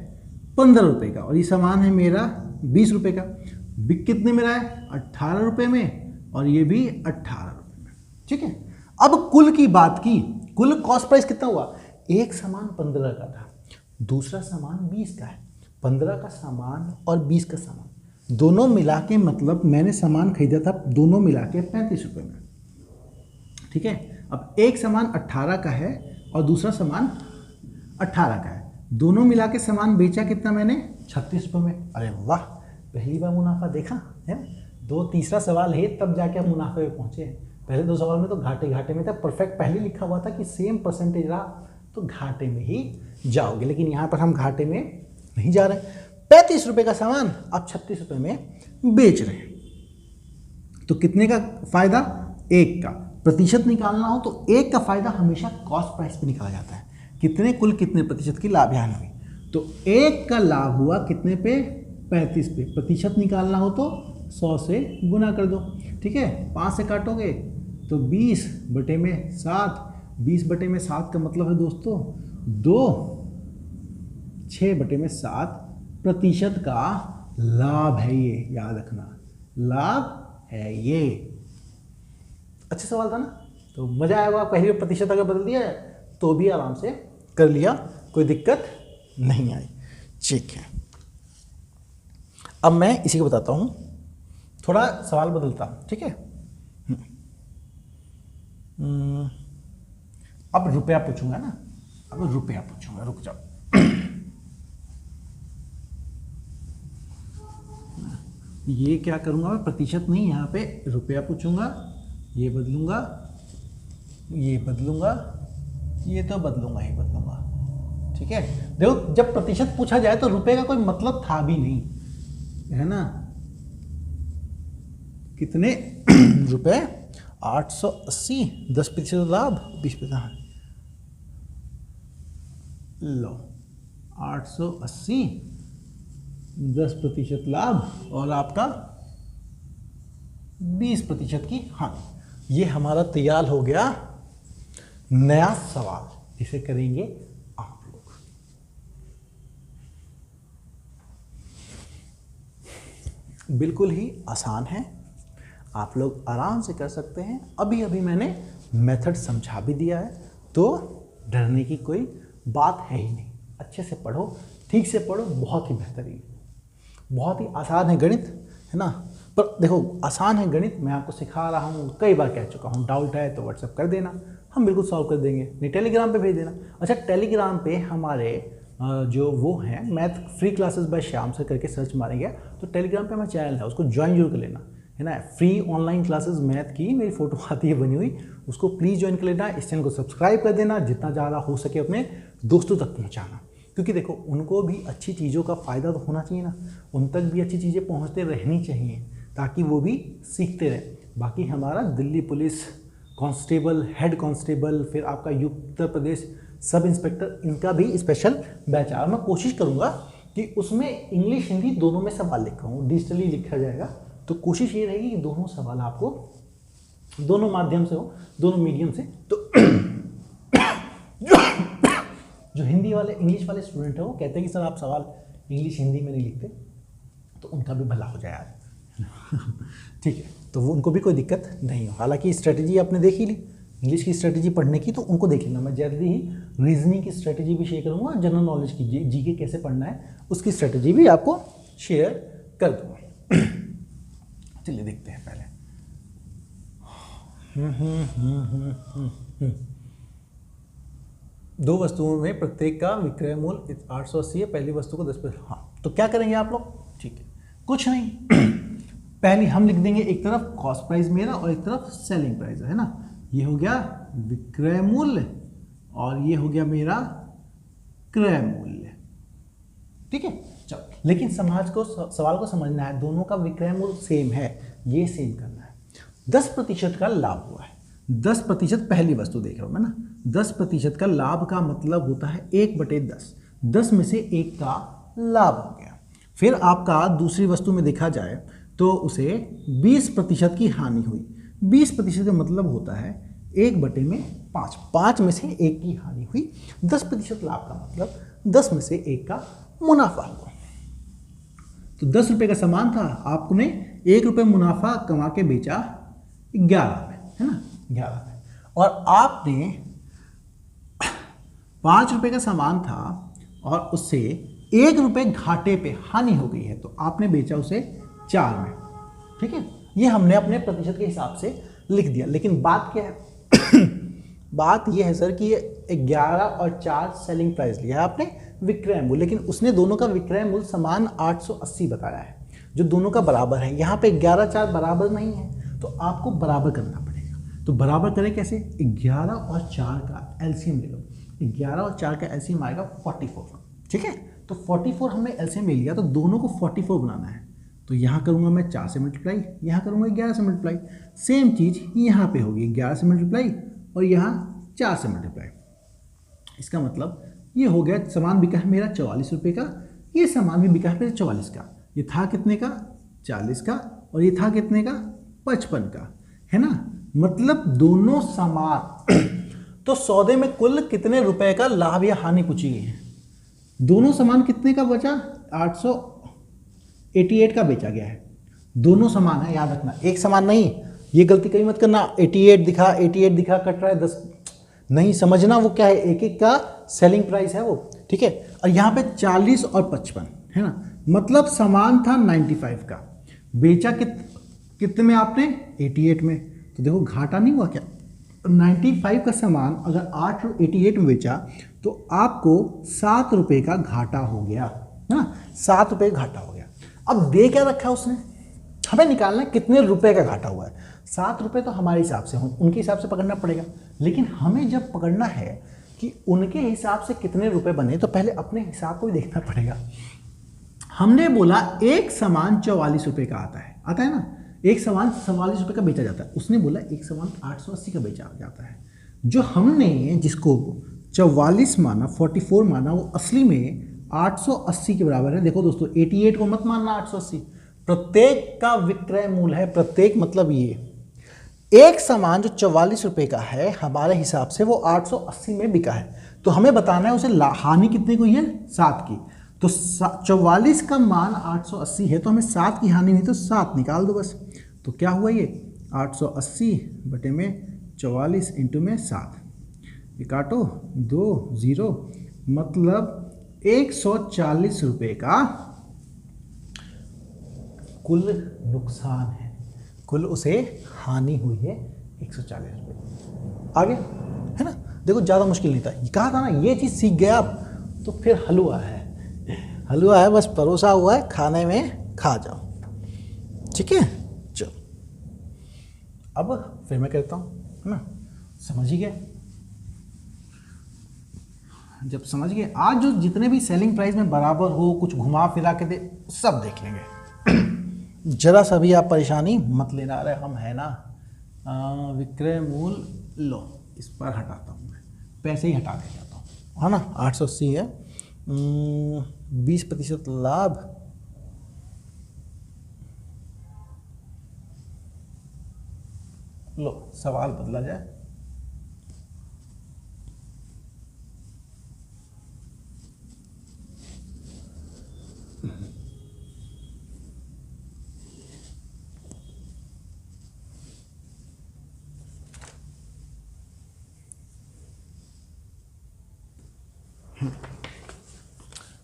15 रुपये का और ये सामान है मेरा 20 रुपये का। बिक कितने में रहा है? 18 रुपये में, और ये भी 18 रुपये में, ठीक है। अब कुल की बात की, कुल कॉस्ट प्राइस कितना हुआ? एक सामान 15 का था, दूसरा सामान 20 का है। 15 का सामान और 20 का सामान दोनों मिला के, मतलब मैंने सामान खरीदा था दोनों मिला के 35 रुपये में, ठीक है। अब एक सामान 18 का है और दूसरा सामान 18 का है, दोनों मिला के सामान बेचा कितना मैंने? 36 रुपये में। अरे वाह, पहली बार मुनाफा देखा है। तीसरा सवाल है तब जाके हम मुनाफे में पहुंचे हैं। पहले 2 सवाल में तो घाटे में था, परफेक्ट पहले लिखा हुआ था कि सेम परसेंटेज रहा तो घाटे में ही जाओगे, लेकिन यहाँ पर हम घाटे में नहीं जा रहे। 35 रुपये का सामान आप 36 रुपये में बेच रहे हैं, तो कितने का फायदा? 1 का। प्रतिशत निकालना हो तो 1 का फायदा हमेशा कॉस्ट प्राइस पे निकाला जाता है, कितने कुल कितने प्रतिशत की लाभ हानि हुई। तो 1 का लाभ हुआ कितने पे? 35 पे। प्रतिशत निकालना हो तो 100 से गुना कर दो, ठीक है। 5 से काटोगे तो 20/7, 20/7 का मतलब है दोस्तों 2, 6/7 प्रतिशत का लाभ है, ये याद रखना, लाभ है ये। अच्छा सवाल था ना, तो मजा आएगा। पहले प्रतिशत अगर बदल दिया तो भी आराम से कर लिया, कोई दिक्कत नहीं आई, ठीक है। अब मैं इसी को बताता हूं, थोड़ा सवाल बदलता, ठीक है। अब रुपया पूछूंगा ना, अब रुपया पूछूंगा, रुक जाओ। ये क्या करूंगा मैं, प्रतिशत नहीं, यहाँ पे रुपया पूछूंगा, ये बदलूंगा, ये बदलूंगा, ये तो बदलूंगा ही बदलूंगा, ठीक है। देखो जब प्रतिशत पूछा जाए तो रुपए का कोई मतलब था भी नहीं, है ना। कितने रुपए? 880, 10% लाभ, 20%। लो 880, 10% लाभ और आपका 20% की हानि। ये हमारा तैयार हो गया नया सवाल, जिसे करेंगे आप लोग। बिल्कुल ही आसान है, आप लोग आराम से कर सकते हैं। अभी अभी मैंने मेथड समझा भी दिया है, तो डरने की कोई बात है ही नहीं। अच्छे से पढ़ो, ठीक से पढ़ो, बहुत ही बेहतरीन, बहुत ही आसान है गणित, है ना। पर देखो आसान है गणित, मैं आपको सिखा रहा हूँ, कई बार कह चुका हूँ। डाउट है तो व्हाट्सएप कर देना, हम बिल्कुल सॉल्व कर देंगे। नहीं टेलीग्राम पे भेज देना। अच्छा टेलीग्राम पे हमारे जो वो हैं math free classes bye Shyam sir करके सर्च मारेंगे तो टेलीग्राम पे हमारा चैनल है, उसको ज्वाइन जरूर कर लेना, है ना। फ्री ऑनलाइन क्लासेस मैथ की मेरी फोटो आती है बनी हुई, उसको प्लीज़ ज्वाइन कर लेना। इस चैनल को सब्सक्राइब कर देना, जितना ज़्यादा हो सके अपने दोस्तों तक पहुँचाना, क्योंकि देखो उनको भी अच्छी चीज़ों का फ़ायदा तो होना चाहिए ना, उन तक भी अच्छी चीज़ें पहुँचते रहनी चाहिए ताकि वो भी सीखते रहें। बाकी हमारा Delhi police constable, head constable, फिर आपका उत्तर प्रदेश सब इंस्पेक्टर, इनका भी स्पेशल बैच आ रहा। मैं कोशिश करूँगा कि उसमें इंग्लिश हिंदी दोनों में सवाल लिखाऊँ, डिजिटली लिखा जाएगा, तो कोशिश ये रहेगी कि दोनों सवाल आपको दोनों माध्यम से हो, दोनों मीडियम से। तो जो हिंदी वाले इंग्लिश वाले स्टूडेंट है वो कहते हैं कि सर आप सवाल इंग्लिश हिंदी में नहीं लिखते, तो उनका भी भला हो जाए आज। ठीक है, तो वो उनको भी कोई दिक्कत नहीं हो। हालांकि स्ट्रेटजी आपने देख ही ली इंग्लिश की स्ट्रेटजी पढ़ने की, तो उनको देख लेना। मैं जल्दी ही रीजनिंग की स्ट्रेटजी भी शेयर करूँगा, जनरल नॉलेज की जीके कैसे पढ़ना है उसकी स्ट्रेटजी भी आपको शेयर कर दूँगा। चलिए देखते हैं पहले। दो वस्तुओं में प्रत्येक का विक्रय मूल्य 880 है, पहली वस्तु को 10%। हाँ, तो क्या करेंगे आप लोग? ठीक है, कुछ नहीं पहले हम लिख देंगे एक तरफ कॉस्ट प्राइस मेरा और एक तरफ सेलिंग प्राइस, है ना। ये हो गया विक्रय मूल्य और ये हो गया मेरा क्रय मूल्य, ठीक है। चलो, लेकिन सवाल को समझना है, दोनों का विक्रय मूल्य सेम है, ये सेम करना है। 10% का लाभ हुआ है, 10% पहली वस्तु देख रहा हूं मैं ना। 10% का लाभ का मतलब होता है 1/10, 10 में से 1 का लाभ हो गया। फिर आपका दूसरी वस्तु में देखा जाए तो उसे 20% की हानि हुई। 20% का मतलब होता है 1/5, 5 में से 1 की हानि हुई। 10% लाभ का मतलब 10 में से 1 का मुनाफा हुआ। तो 10 रुपये का सामान था, आपने 1 रुपये मुनाफा कमा के बेचा 11 में, है ना, 11 में। और आपने 5 रुपये का सामान था और उससे 1 रुपये घाटे पे हानि हो गई है, तो आपने बेचा उसे 4 में, ठीक है। ये हमने अपने प्रतिशत के हिसाब से लिख दिया। लेकिन बात क्या है? बात ये है सर कि ये 11 और 4 सेलिंग प्राइस लिया है आपने विक्रय मूल्य, लेकिन उसने दोनों का विक्रय मूल्य समान 880 बताया है, जो दोनों का बराबर है। यहाँ पे 11-4 बराबर नहीं है, तो आपको बराबर करना पड़ेगा। तो बराबर करें कैसे? 11 और 4 का एलसीएम ले लो। 11 और 4 का एलसीएम आएगा 44, ठीक है। तो 44 हमने एलसीएम ले लिया, तो दोनों को 44 बनाना है। तो यहाँ करूँगा मैं 4 से मल्टीप्लाई, यहाँ करूँगा 11 से मल्टीप्लाई। सेम चीज़ यहाँ पे होगी, 11 से मल्टीप्लाई और यहाँ 4 से मल्टीप्लाई। इसका मतलब ये हो गया, सामान बिका है मेरा 44 रुपये का, ये सामान भी बिका है मेरा 44 का। ये था कितने का? 40 का, और ये था कितने का? 55 का, है ना। मतलब दोनों सामान तो सौदे में कुल कितने रुपए का लाभ या हानि पूछी गई है? दोनों सामान कितने का बचा? 888 का बेचा गया है। दोनों समान है, याद रखना, एक समान नहीं। ये गलती कहीं मत करना, 88 दिखा कट रहा है 10 नहीं, समझना वो क्या है, एक एक का सेलिंग प्राइस है वो, ठीक है। और यहाँ पे 40 और 55 है ना, मतलब सामान था 95 का, बेचा कितने में आपने? 88 में। तो देखो घाटा नहीं हुआ क्या? 95 का सामान अगर 88 में बेचा तो आपको 7 रुपये का घाटा हो गया, है ना, 7 रुपये का घाटा हो गया। अब दे क्या रखा है उसने? हमें निकालना है कितने रुपए का घाटा हुआ है। 7 रुपये तो हमारे हिसाब से हो, उनके हिसाब से पकड़ना पड़ेगा। लेकिन हमें जब पकड़ना है कि उनके हिसाब से कितने रुपए बने, तो पहले अपने हिसाब को भी देखना पड़ेगा। हमने बोला एक सामान 44 रुपए का आता है ना, एक सामान 44 रुपए का बेचा जाता है, उसने बोला एक सामान 880 का बेचा जाता है। जो हमने जिसको 44 माना, 44 माना, वो असली में 880 के बराबर है। देखो दोस्तों 88 को मत मानना 880, प्रत्येक का विक्रय मूल्य है, प्रत्येक मतलब ये एक सामान जो 44 रुपए का है हमारे हिसाब से वो 880 में बिका है, तो हमें बताना है उसे हानि कितने को है, 7 की। तो 44 का मान 880 है, तो हमें 7 की हानि नहीं, तो 7 निकाल दो बस। तो क्या हुआ ये 880 बटे में 44 इंटू में 7, ये काटो 2 0, मतलब 140 रुपए का कुल नुकसान है, कुल उसे हानि हुई है 140 रुपये। आगे है ना, देखो ज़्यादा मुश्किल नहीं था, कहा था ना ये चीज़ सीख गया आप तो फिर हलवा है, हलवा है, बस परोसा हुआ है, खाने में खा जाओ, ठीक है। चलो अब फिर मैं कहता हूँ, है ना, समझ ही गए। जब समझ गए, आज जो जितने भी सेलिंग प्राइस में बराबर हो, कुछ घुमा फिरा के दे, सब देख लेंगे। जरा सा भी आप परेशानी मत लेना। अरे हम है ना, विक्रय मूल्य लो, इस पर हटाता हूँ मैं, पैसे ही हटा के जाता हूँ, है ना। 880 है, 20% लाभ, लो सवाल बदला जाए।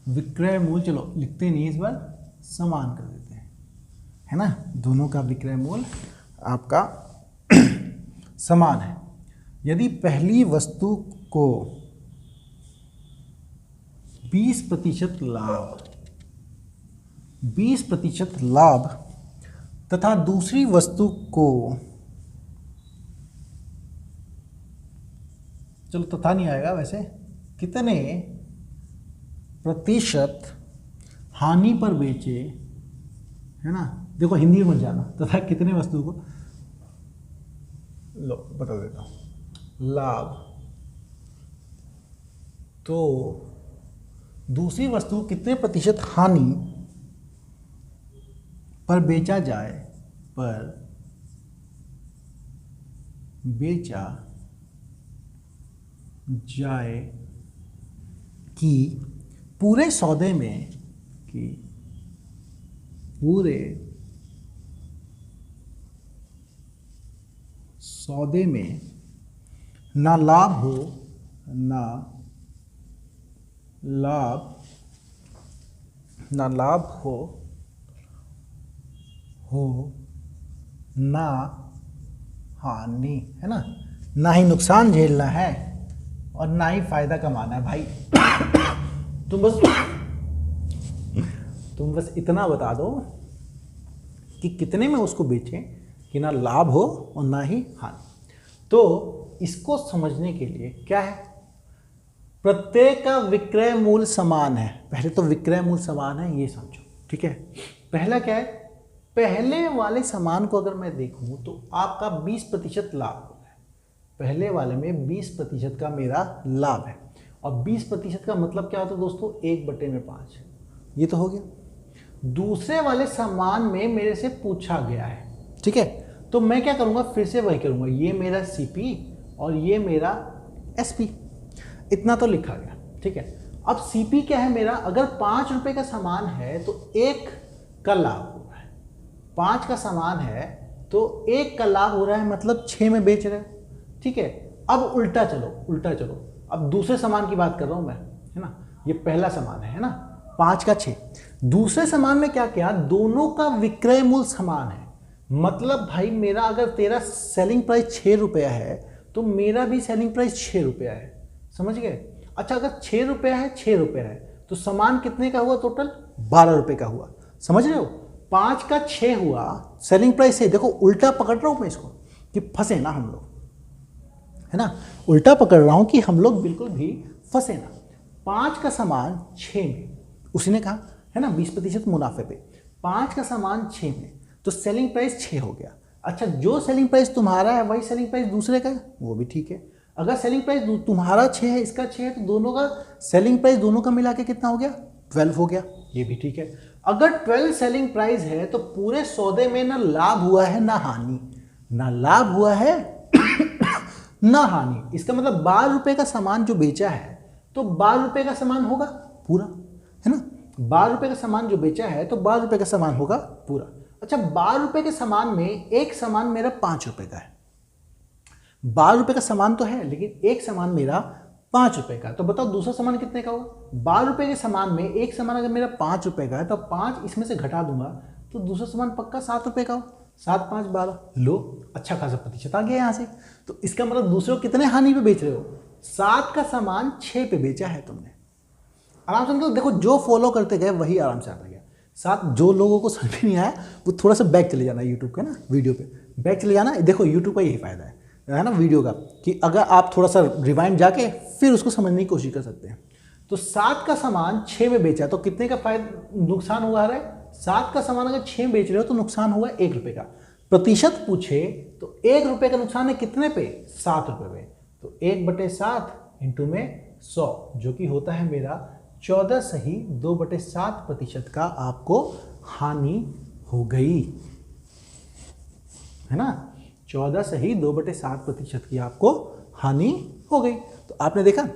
विक्रय मूल्य, चलो लिखते नहीं इस बार, समान कर देते हैं, है ना। दोनों का विक्रय मूल्य आपका समान है। यदि पहली वस्तु को 20% लाभ, 20% लाभ तथा दूसरी वस्तु को, चलो तथा नहीं आएगा वैसे, कितने प्रतिशत हानि पर बेचे, है ना। देखो हिंदी में मत जाना, तथा कितने वस्तु को, लो बता देता हूँ, लाभ तो दूसरी वस्तु कितने प्रतिशत हानि पर बेचा जाए, पर बेचा जाए कि पूरे सौदे में, कि पूरे सौदे में ना लाभ हो, ना लाभ हो ना हानि, है ना। ना ही नुकसान झेलना है और ना ही फायदा कमाना है भाई। तुम बस इतना बता दो कि कितने में उसको बेचें कि ना लाभ हो और ना ही हानि। तो इसको समझने के लिए क्या है, प्रत्येक का विक्रय मूल्य समान है। पहले तो विक्रय मूल्य समान है ये समझो, ठीक है। पहला क्या है, पहले वाले सामान को अगर मैं देखूं तो आपका 20% लाभ हो रहा है, पहले वाले में 20% का मेरा लाभ है, और 20% का मतलब क्या होता है दोस्तों, 1/5, ये तो हो गया। दूसरे वाले सामान में मेरे से पूछा गया है, ठीक है, तो मैं क्या करूंगा, फिर से वही करूंगा, ये मेरा CP और ये मेरा SP, इतना तो लिखा गया, ठीक है। अब CP क्या है मेरा, अगर 5 रुपए का सामान है तो 1 का लाभ हो रहा है, 5 का सामान है तो 1 का लाभ हो रहा है, मतलब 6 में बेच रहे हो, ठीक है। अब उल्टा चलो, अब दूसरे सामान की बात कर रहा हूं मैं, है ना। ये पहला सामान है ना, 5 का 6, दूसरे सामान में क्या किया, दोनों का विक्रय मूल्य समान है, मतलब भाई मेरा अगर तेरा सेलिंग प्राइस 6 रुपया है तो मेरा भी सेलिंग प्राइस 6 रुपया है, समझ गए। अच्छा अगर 6 रुपया है, 6 रुपया है तो सामान कितने का हुआ, टोटल 12 रुपए का हुआ, समझ रहे हो। 5 का 6 हुआ सेलिंग प्राइस से, देखो उल्टा पकड़ रहा हूं मैं इसको कि फंसे ना हम लोग, है ना, उल्टा पकड़ रहा हूं कि हम लोग बिल्कुल भी फंसे ना। 5 का सामान 6 में, उसी ने कहा है ना 20% मुनाफे पे, 5 का सामान 6 में, तो सेलिंग प्राइस 6 हो गया। अच्छा, जो सेलिंग प्राइस तुम्हारा है वही सेलिंग प्राइस दूसरे का है, वो भी ठीक है। अगर सेलिंग प्राइस तुम्हारा 6 है, इसका 6 है, तो दोनों का सेलिंग प्राइस दोनों का मिला के कितना हो गया, 12 हो गया, ये भी ठीक है। अगर 12 सेलिंग प्राइस है तो पूरे सौदे में ना लाभ हुआ है ना हानि, ना लाभ हुआ है ना हानि। इसका मतलब 12 रुपए का सामान जो बेचा है तो 12 रुपए का सामान होगा पूरा, है ना, 12 रुपए का सामान जो बेचा है तो 12 रुपए का सामान होगा पूरा। अच्छा, 12 रुपए के सामान में एक सामान मेरा 5 रुपए का है, 12 रुपए का सामान तो है लेकिन एक सामान मेरा 5 रुपए का, तो बताओ दूसरा सामान कितने का होगा। 12 रुपए के सामान में एक सामान अगर मेरा 5 रुपए का है तो 5 इसमें से घटा दूंगा तो दूसरा सामान पक्का 7 रुपए का हो, 7 5 12, लो अच्छा खासा प्रतिशत आ गया यहाँ से। तो इसका मतलब दूसरे को कितने हानि पे बेच रहे हो, 7 का सामान 6 पे बेचा है तुमने। आराम से मतलब देखो, जो फॉलो करते गए वही आराम से आता गया। साथ जो लोगों को समझ नहीं आया वो थोड़ा सा बैक चले जाना, यूट्यूब के ना वीडियो पे बैक चले जाना। देखो यूट्यूब का यही फायदा है ना वीडियो का, कि अगर आप थोड़ा सा रिवाइंड जाके फिर उसको समझने की कोशिश कर सकते हैं। तो 7 का सामान 6 में बेचा तो कितने का फायदा नुकसान हुआ है, 7 का सामान अगर 6 में बेच रहे हो तो नुकसान हुआ 1 रुपये का। प्रतिशत पूछे तो 1 रुपये का नुकसान है कितने पे, 7 रुपये पे, तो 1/7 इंटू में 100 जो कि होता है मेरा 14 सही 2/7% का आपको हानि हो गई, है ना, 14 सही 2/7% की आपको हानि हो गई। तो आपने देखा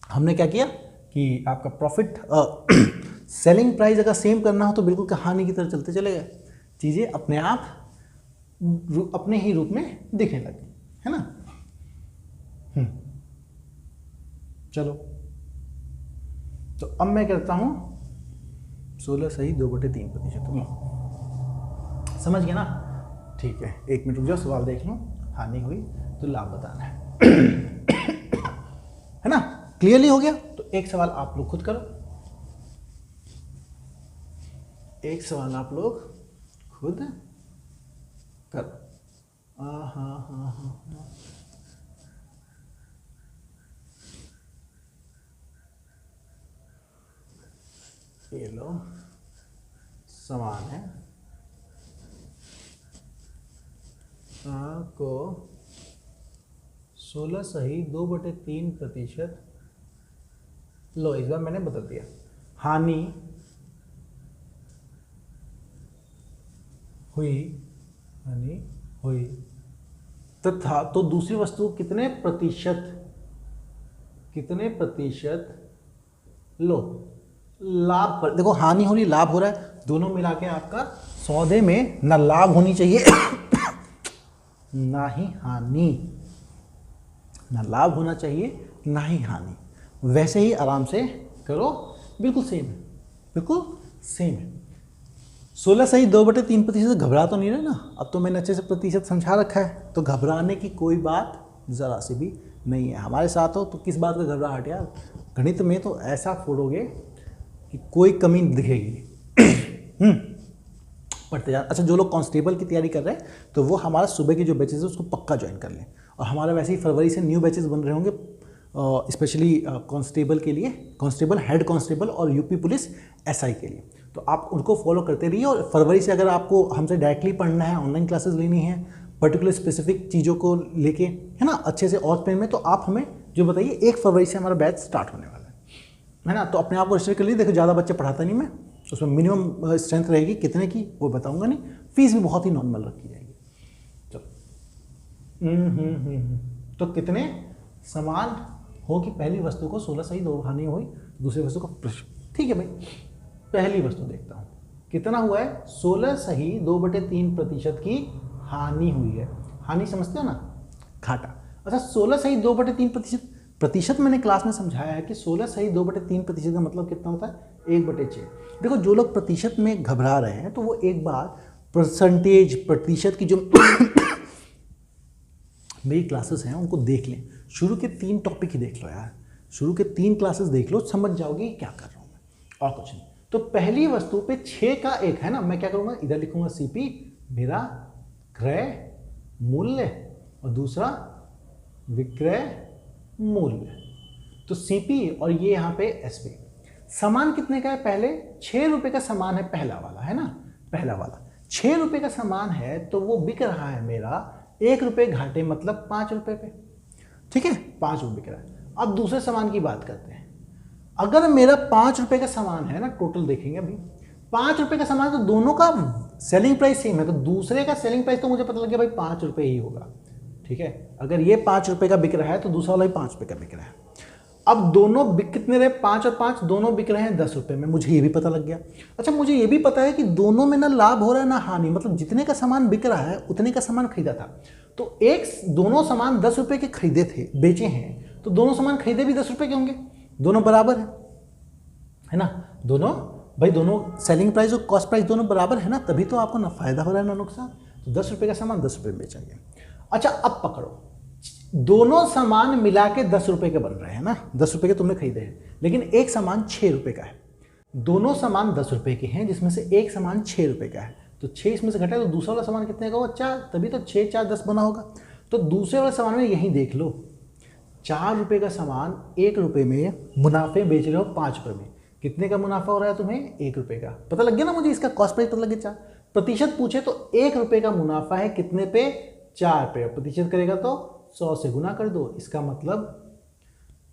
हमने क्या किया कि आपका प्रॉफिट सेलिंग प्राइस अगर सेम करना हो तो बिल्कुल कहानी की तरह चलते चले गए, चीज़ें अपने आप अपने ही रूप में दिखने लगी, है ना। चलो, तो अब मैं करता हूं 16 सही 2/3%। समझ गया ना, ठीक है, 1 मिनट रुक जाओ, सवाल देख लो। हानि हुई तो लाभ बताना है ना, क्लियरली हो गया। तो एक सवाल आप लोग खुद करो, एक सवाल आप लोग खुद करो। ये लो समान है को 16 सही 2/3%। लो इस बार मैंने बदल दिया, हानि हुई तथा तो दूसरी वस्तु कितने प्रतिशत लो लाभ पर। देखो हानि हो रही लाभ हो रहा है, दोनों मिला के आपका सौदे में ना लाभ होनी चाहिए ना ही हानि, ना लाभ होना चाहिए ना ही हानि। वैसे ही आराम से करो, बिल्कुल सेम है, बिल्कुल सेम है। 16 सही 2/3% घबरा तो नहीं रहे ना, अब तो मैंने अच्छे से प्रतिशत समझा रखा है, तो घबराने की कोई बात ज़रा सी भी नहीं है। हमारे साथ हो तो किस बात का घबराहट यार, गणित में तो ऐसा फोड़ोगे कि कोई कमी दिखेगी। पढ़ते जाओ। अच्छा, जो लोग कांस्टेबल की तैयारी कर रहे हैं तो वो हमारा सुबह की जो बैचेस है उसको पक्का ज्वाइन कर लें, और हमारा वैसे ही फरवरी से न्यू बैचेस बन रहे होंगे स्पेशली कांस्टेबल के लिए, कांस्टेबल, हेड कांस्टेबल और यूपी पुलिस एसआई के लिए, तो आप उनको फॉलो करते रहिए। और फरवरी से अगर आपको हमसे डायरेक्टली पढ़ना है, ऑनलाइन क्लासेस लेनी है पर्टिकुलर स्पेसिफिक चीज़ों को लेके, है ना, अच्छे से और पेन में, तो आप हमें जो बताइए 1 फरवरी से हमारा बैच स्टार्ट होने वाला है ना। तो अपने आप को रजिस्टर कर लीजिए। देखो ज़्यादा बच्चे पढ़ाता नहीं मैं, उसमें मिनिमम स्ट्रेंथ रहेगी, कितने की वो बताऊंगा नहीं, फीस भी बहुत ही नॉर्मल रखी जाएगी। चलो, तो कितने समान हो कि पहली वस्तु को 16 सही 2 हानि हुई, दूसरी वस्तु को, ठीक है भाई, पहली वस्तु देखता हूँ कितना हुआ है, 16 सही 2/3% की हानि हुई है। हानि समझते हो ना, घाटा। अच्छा, 16 सही 2/3%, प्रतिशत मैंने क्लास में समझाया है कि 16 सही 2/3% का मतलब कितना होता है, 1/6। देखो जो लोग प्रतिशत में घबरा रहे हैं तो वो एक बार परसेंटेज, प्रतिशत की जो मेरी क्लासेस हैं उनको देख लें, शुरू के 3 टॉपिक ही देख लो यार, शुरू के 3 क्लासेस देख लो, समझ जाओगे क्या कर रहा हूँ मैं, और कुछ नहीं। तो पहली वस्तु पे 6 का 1 है ना, मैं क्या करूँगा, इधर लिखूंगा सीपी मेरा क्रय मूल्य और दूसरा विक्रय मूल्य। तो सीपी और ये यहाँ पे एसपी। सामान कितने का है? पहले 6 रुपए का सामान है, पहला वाला है ना, पहला वाला 6 रुपए का सामान है, तो वो बिक रहा है मेरा 1 रुपए घाटे, मतलब 5 रुपए पे। ठीक है, 5 रुपए बिक रहा है। अब दूसरे सामान की बात करते हैं। अगर मेरा 5 रुपए का सामान है ना, टोटल देखेंगे अभी 5 रुपए का सामान, तो दोनों का सेलिंग प्राइस सेम है, तो दूसरे का सेलिंग प्राइस तो मुझे पता लग गया भाई 5 रुपए ही होगा। ठीक है, अगर ये 5 रुपए का बिक रहा है तो दूसरा वाला भी 5 रुपए का बिक रहा है। अब दोनों बिक कितने रहे? 5 और 5 दोनों बिक रहे हैं 10 रुपए में, मुझे ये भी पता लग गया। अच्छा, मुझे ये भी पता है कि दोनों में ना लाभ हो रहा है ना हानि, मतलब जितने का सामान बिक रहा है उतने का सामान खरीदा था। तो दोनों सामान 10 रुपए के खरीदे थे, बेचे हैं, तो दोनों सामान खरीदे भी 10 रुपए के होंगे, दोनों बराबर है ना, दोनों भाई, दोनों सेलिंग प्राइस और कॉस्ट प्राइस दोनों बराबर है ना, तभी तो आपको ना फायदा हो रहा है ना नुकसान। तो 10 रुपए का सामान 10 रुपए में बेचा गया। अच्छा, अब पकड़ो, दोनों सामान मिला के 10 रुपए के बन रहे हैं ना, 10 रुपए के तुमने खरीदे हैं, लेकिन एक सामान 6 रुपए का है। दोनों सामान 10 रुपए के हैं, जिसमें से एक सामान 6 रुपए का है, तो 6 इसमें से घटा तो दूसरा वाला सामान कितने का होगा? 4, तभी तो 6 4 10 बना होगा। तो दूसरे वाले सामान में यही देख लो, 4 रुपए का सामान 1 रुपए में मुनाफे बेच रहे हो 5 रुपए में, कितने का मुनाफा हो रहा है तुम्हें? 1 रुपए का। पता लग गया ना मुझे, इसका कॉस्ट प्राइस पता लग गया। 4 प्रतिशत पूछे तो 1 रुपए का मुनाफा है, कितने पे? 4 पे। प्रतिशत करेगा तो 100 से गुना कर दो, इसका मतलब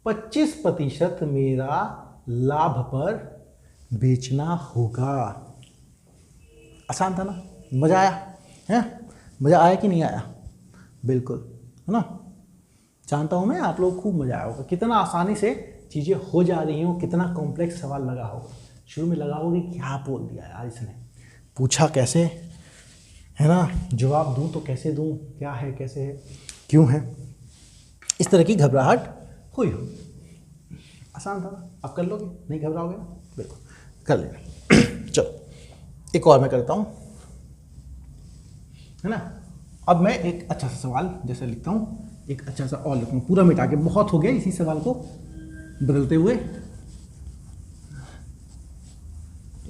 25% मेरा लाभ पर बेचना होगा। आसान था ना? मजा आया है? मजा आया कि नहीं आया? बिल्कुल, है ना। जानता हूं मैं आप लोग को खूब मजा आया होगा, कितना आसानी से चीजें हो जा रही हो, कितना कॉम्प्लेक्स सवाल लगा होगा। शुरू में लगा होगा कि क्या बोल दिया यार इसने, पूछा कैसे, है ना, जवाब दूं तो कैसे दूं, क्या है, कैसे है, क्यों है, इस तरह की घबराहट हुई हो। आसान था ना? आप कर लोगे, नहीं घबराओगे ना? बिल्कुल कर लेना। चलो एक और मैं करता हूं, है ना। अब मैं एक अच्छा सा सवाल जैसे लिखता हूं, एक अच्छा सा और लिखूं, पूरा मिटा के, बहुत हो गया इसी सवाल को बदलते हुए।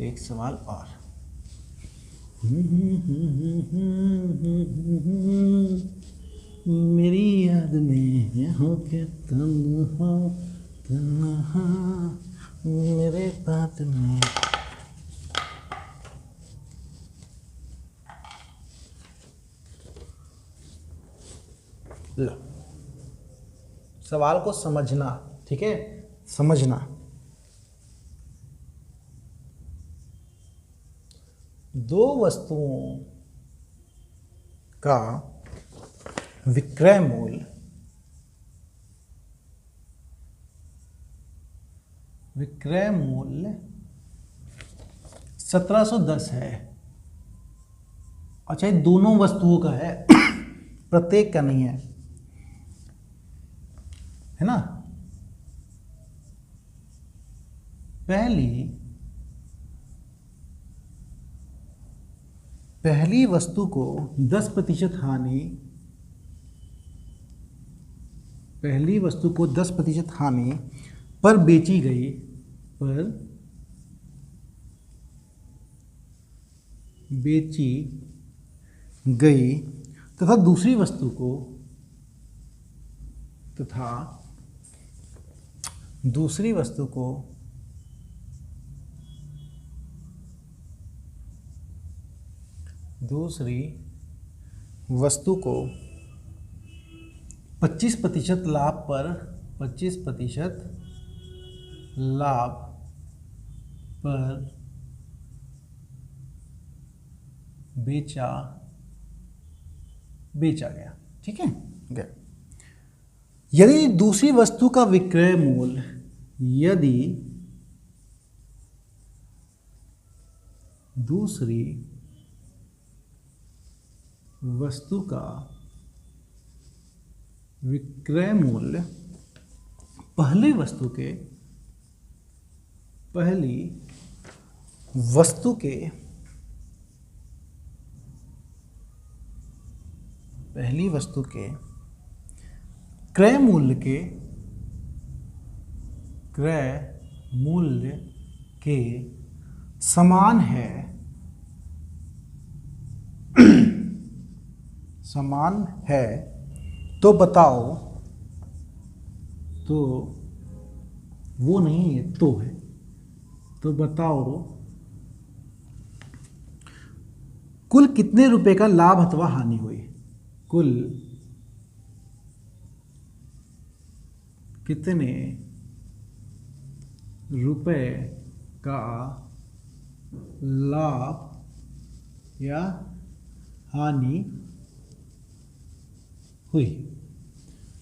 एक सवाल और। मेरी याद में हो के तन्हा तन्हा मेरे बात में। लो, सवाल को समझना, ठीक है, समझना। दो वस्तुओं का विक्रय मूल्य 1710 है। अच्छा, ये दोनों वस्तुओं का है, प्रत्येक का नहीं है ना। पहली वस्तु को 10% हानि, पहली वस्तु को 10% हानि पर बेची गई तथा दूसरी वस्तु को दूसरी वस्तु को 25% लाभ पर 25% लाभ पर बेचा गया। ठीक है, गया। यदि दूसरी वस्तु का विक्रय मूल्य, यदि दूसरी वस्तु का विक्रय मूल्य पहली वस्तु के क्रय मूल्य के समान है तो बताओ तो वो नहीं है, तो है। तो बताओ कुल कितने रुपए का लाभ अथवा हानि हुई? कुल कितने रुपए का लाभ या हानि हुई?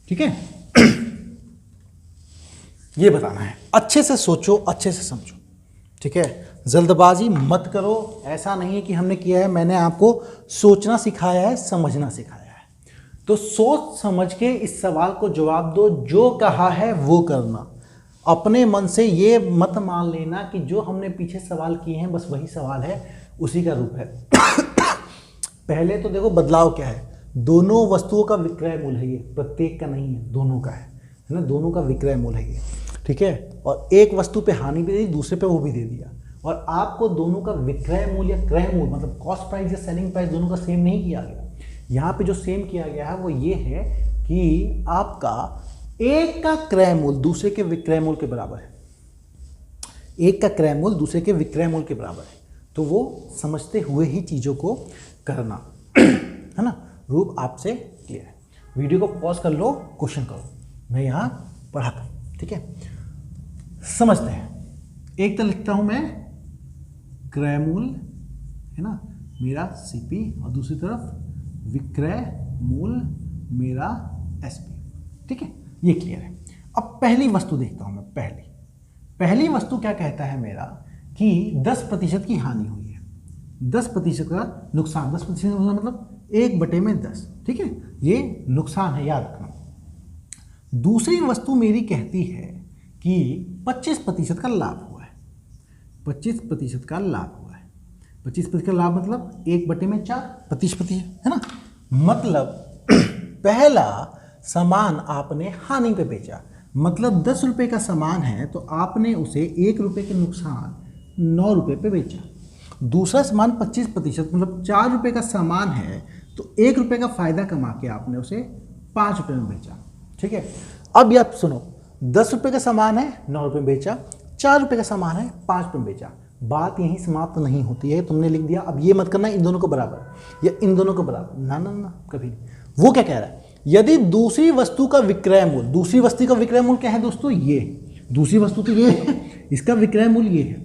ठीक है, ये बताना है। अच्छे से सोचो, अच्छे से समझो, ठीक है। जल्दबाजी मत करो। ऐसा नहीं है कि हमने किया है, मैंने आपको सोचना सिखाया है, समझना सिखाया है। तो सोच समझ के इस सवाल को जवाब दो। जो कहा है वो करना। अपने मन से ये मत मान लेना कि जो हमने पीछे सवाल किए हैं बस वही सवाल है, उसी का रूप है। पहले तो देखो बदलाव क्या है। दोनों वस्तुओं का विक्रय मूल्य है ये, प्रत्येक का नहीं है, दोनों का है ना। दोनों का विक्रय मूल्य है ये, ठीक है। और एक वस्तु पे हानि भी दे दी, दूसरे पे वो भी दे दिया। और आपको दोनों का विक्रय मूल्य, क्रय मूल्य मतलब कॉस्ट प्राइस या सेलिंग प्राइस दोनों का सेम नहीं किया गया। यहाँ पे जो सेम किया गया है वो ये है कि आपका एक का क्रय मूल्य दूसरे के विक्रय मूल्य के बराबर है। एक का क्रय मूल्य दूसरे के विक्रय मूल्य के बराबर है। तो वो समझते हुए ही चीज़ों को करना है ना। रूप आपसे क्लियर है। वीडियो को पॉज कर लो, क्वेश्चन करो, मैं यहाँ पढ़ाता हूँ, ठीक है। समझते हैं। एक तो लिखता हूँ मैं क्रय मूल्य, है ना, मेरा सीपी, और दूसरी तरफ विक्रय मूल्य मेरा एसपी, ठीक है। ये क्लियर है। अब पहली वस्तु देखता हूँ मैं। पहली वस्तु क्या कहता है मेरा कि 10% की हानि हुई है, 10% का नुकसान। 10% मतलब 1/10, ठीक है। ये नुकसान है, याद रखना। दूसरी वस्तु मेरी कहती है कि 25% का लाभ हुआ है। 25% का लाभ हुआ है। 25% का लाभ मतलब 1/4, 25%, है ना। मतलब पहला सामान आपने हानि पे बेचा, मतलब 10 रुपये का सामान है तो आपने उसे 1 रुपये के नुकसान 9 रुपये पे बेचा। दूसरा सामान 25% मतलब 4 रुपये का सामान है तो 1 रुपये का फायदा कमा के आपने उसे 5 रुपये में बेचा, ठीक है। अब ये आप सुनो, 10 रुपये का सामान है, 9 रुपये में बेचा, 4 रुपये का सामान है, 5 रुपये में बेचा। बात यहीं समाप्त नहीं होती है। तुमने लिख दिया, अब ये मत करना इन दोनों को बराबर या इन दोनों को बराबर, ना ना ना, कभी नहीं। वो क्या कह रहा है, यदि दूसरी वस्तु का विक्रय मूल्य, दूसरी वस्तु का विक्रय मूल्य क्या है दोस्तों, ये दूसरी वस्तु तो ये है, इसका विक्रय मूल्य ये है,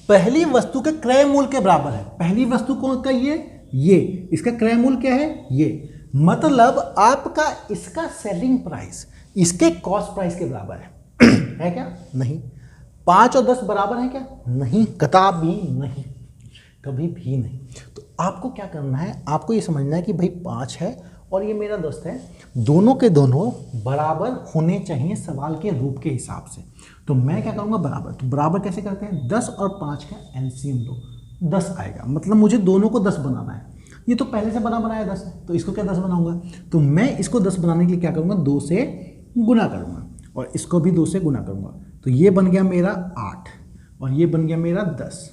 पहली वस्तु के क्रय मूल्य के बराबर है। पहली वस्तु कौन का, ये इसका क्रय मूल्य क्या है, ये। मतलब आपका इसका सेलिंग प्राइस इसके कॉस्ट प्राइस के बराबर है क्या? नहीं। 5 और 10 बराबर है क्या? नहीं, कतई नहीं, कभी भी नहीं। तो आपको क्या करना है, आपको ये समझना है कि भाई 5 है और ये मेरा 10 है, दोनों के दोनों बराबर होने चाहिए सवाल के रूप के हिसाब से। तो मैं क्या करूँगा, बराबर। तो बराबर कैसे करते हैं, 10 और 5 का एलसीएम लो, 10 आएगा। मतलब मुझे दोनों को 10 बनाना है। ये तो पहले से बना बनाया 10 है, तो इसको क्या 10 बनाऊंगा। तो मैं इसको 10 बनाने के लिए क्या करूँगा, 2 से गुना करूँगा और इसको भी 2 से गुना करूँगा। तो ये बन गया मेरा 8 और ये बन गया मेरा 10,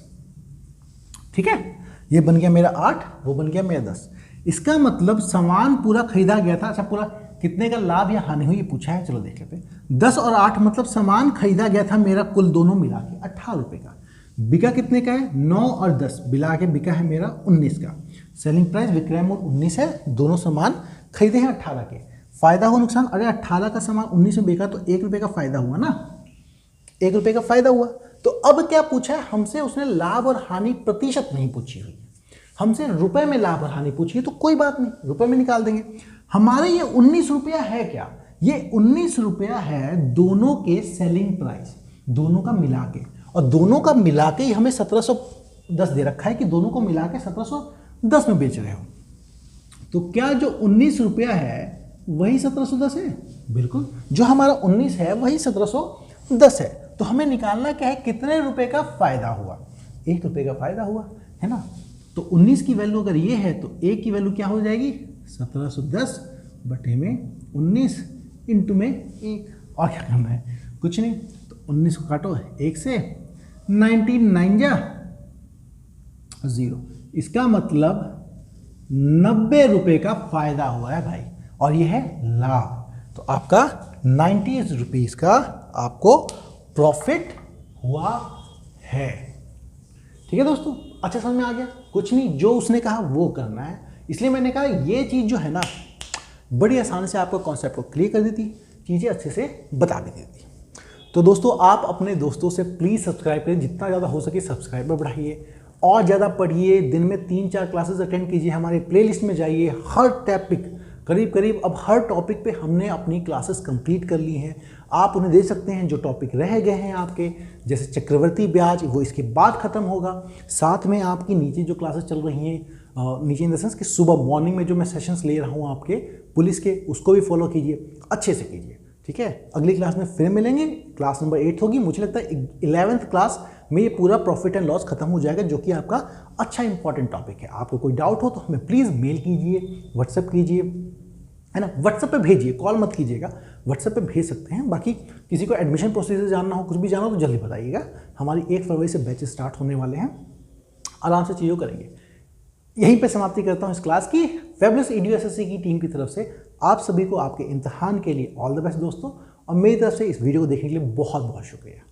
ठीक है। ये बन गया मेरा 8, वो बन गया मेरा 10। इसका मतलब सामान पूरा खरीदा गया था। अच्छा, पूरा कितने का लाभ या हानि हुई ये पूछा है, चलो देख लेते हैं। 10 और 8 मतलब सामान खरीदा गया था मेरा कुल दोनों मिला के 18 रुपये का। बिका कितने का है, 9 और 10 मिला के बिका है मेरा 19 का। सेलिंग प्राइस विक्रय मूल्य 19 है, दोनों सामान खरीदे हैं 18 के। फायदा हो नुकसान, अरे 18 का सामान 19 में बिका तो 1 रुपये का फायदा हुआ ना, 1 रुपये का फायदा हुआ। तो अब क्या पूछा है हमसे, उसने लाभ और हानि प्रतिशत नहीं पूछी हुई, हमसे रुपए में लाभ और हानि पूछी है। तो कोई बात नहीं, रुपए में निकाल देंगे। हमारे ये 19 रुपया है क्या, ये 19 रुपया है दोनों के सेलिंग प्राइस, दोनों का मिला के। और दोनों का मिला के ही हमें 1710 दे रखा है कि दोनों को मिला के 1710 में बेच रहे हो। तो क्या जो 19 रुपया है वही 1710 है? बिल्कुल, जो हमारा 19 है वही 1710 है। तो हमें निकालना क्या है, कितने रुपए का फायदा हुआ, 1 रुपये का फायदा हुआ, है ना। तो 19 की वैल्यू अगर ये है तो 1 की वैल्यू क्या हो जाएगी, 1710 बटे में 19 इंटू में 1। और क्या करना है, कुछ नहीं। तो 19 को काटो 1 से, 99 जा 0। इसका मतलब 90 रुपये का फायदा हुआ है भाई, और ये है लाभ। तो आपका 90 रुपीज़ का आपको प्रॉफिट हुआ है। ठीक है दोस्तों, अच्छा समझ में आ गया? कुछ नहीं, जो उसने कहा वो करना है। इसलिए मैंने कहा ये चीज़ जो है ना बड़ी आसानी से आपको कॉन्सेप्ट को क्लियर कर देती, चीज़ें अच्छे से बता भी देती। तो दोस्तों आप अपने दोस्तों से प्लीज़ सब्सक्राइब करें, जितना ज़्यादा हो सके सब्सक्राइबर बढ़ाइए और ज़्यादा पढ़िए। दिन में 3-4 क्लासेस अटेंड कीजिए, हमारे प्लेलिस्ट में जाइए। हर टॉपिक करीब अब हर टॉपिक पे हमने अपनी क्लासेस कंप्लीट कर ली हैं। आप उन्हें देख सकते हैं जो टॉपिक रह गए हैं आपके, जैसे चक्रवर्ती ब्याज, वो इसके बाद ख़त्म होगा। साथ में आपकी नीचे जो क्लासेस चल रही हैं, नीचे इन द सेंस कि सुबह मॉर्निंग में जो मैं सेशंस ले रहा हूँ आपके पुलिस के, उसको भी फॉलो कीजिए, अच्छे से कीजिए। ठीक है, अगली क्लास में फिर मिलेंगे। क्लास नंबर 8 होगी, मुझे लगता है 11th क्लास में ये पूरा प्रॉफिट एंड लॉस खत्म हो जाएगा, जो कि आपका अच्छा इंपॉर्टेंट टॉपिक है। आपको कोई डाउट हो तो हमें प्लीज़ मेल कीजिए, व्हाट्सएप कीजिए, है ना, व्हाट्सएप पे भेजिए, कॉल मत कीजिएगा, व्हाट्सएप पे भेज सकते हैं। बाकी किसी को एडमिशन प्रोसीजर जानना हो, कुछ भी जानना हो तो जल्दी बताइएगा। हमारी 1 फरवरी से बैचेस स्टार्ट होने वाले हैं, आराम से चीज़ों करेंगे। यहीं पे समाप्ति करता हूँ इस क्लास की। फेबुलस EDU SSC की टीम की तरफ से आप सभी को आपके इम्तहान के लिए ऑल द बेस्ट दोस्तों, और मेरी तरफ से इस वीडियो को देखने के लिए बहुत बहुत शुक्रिया।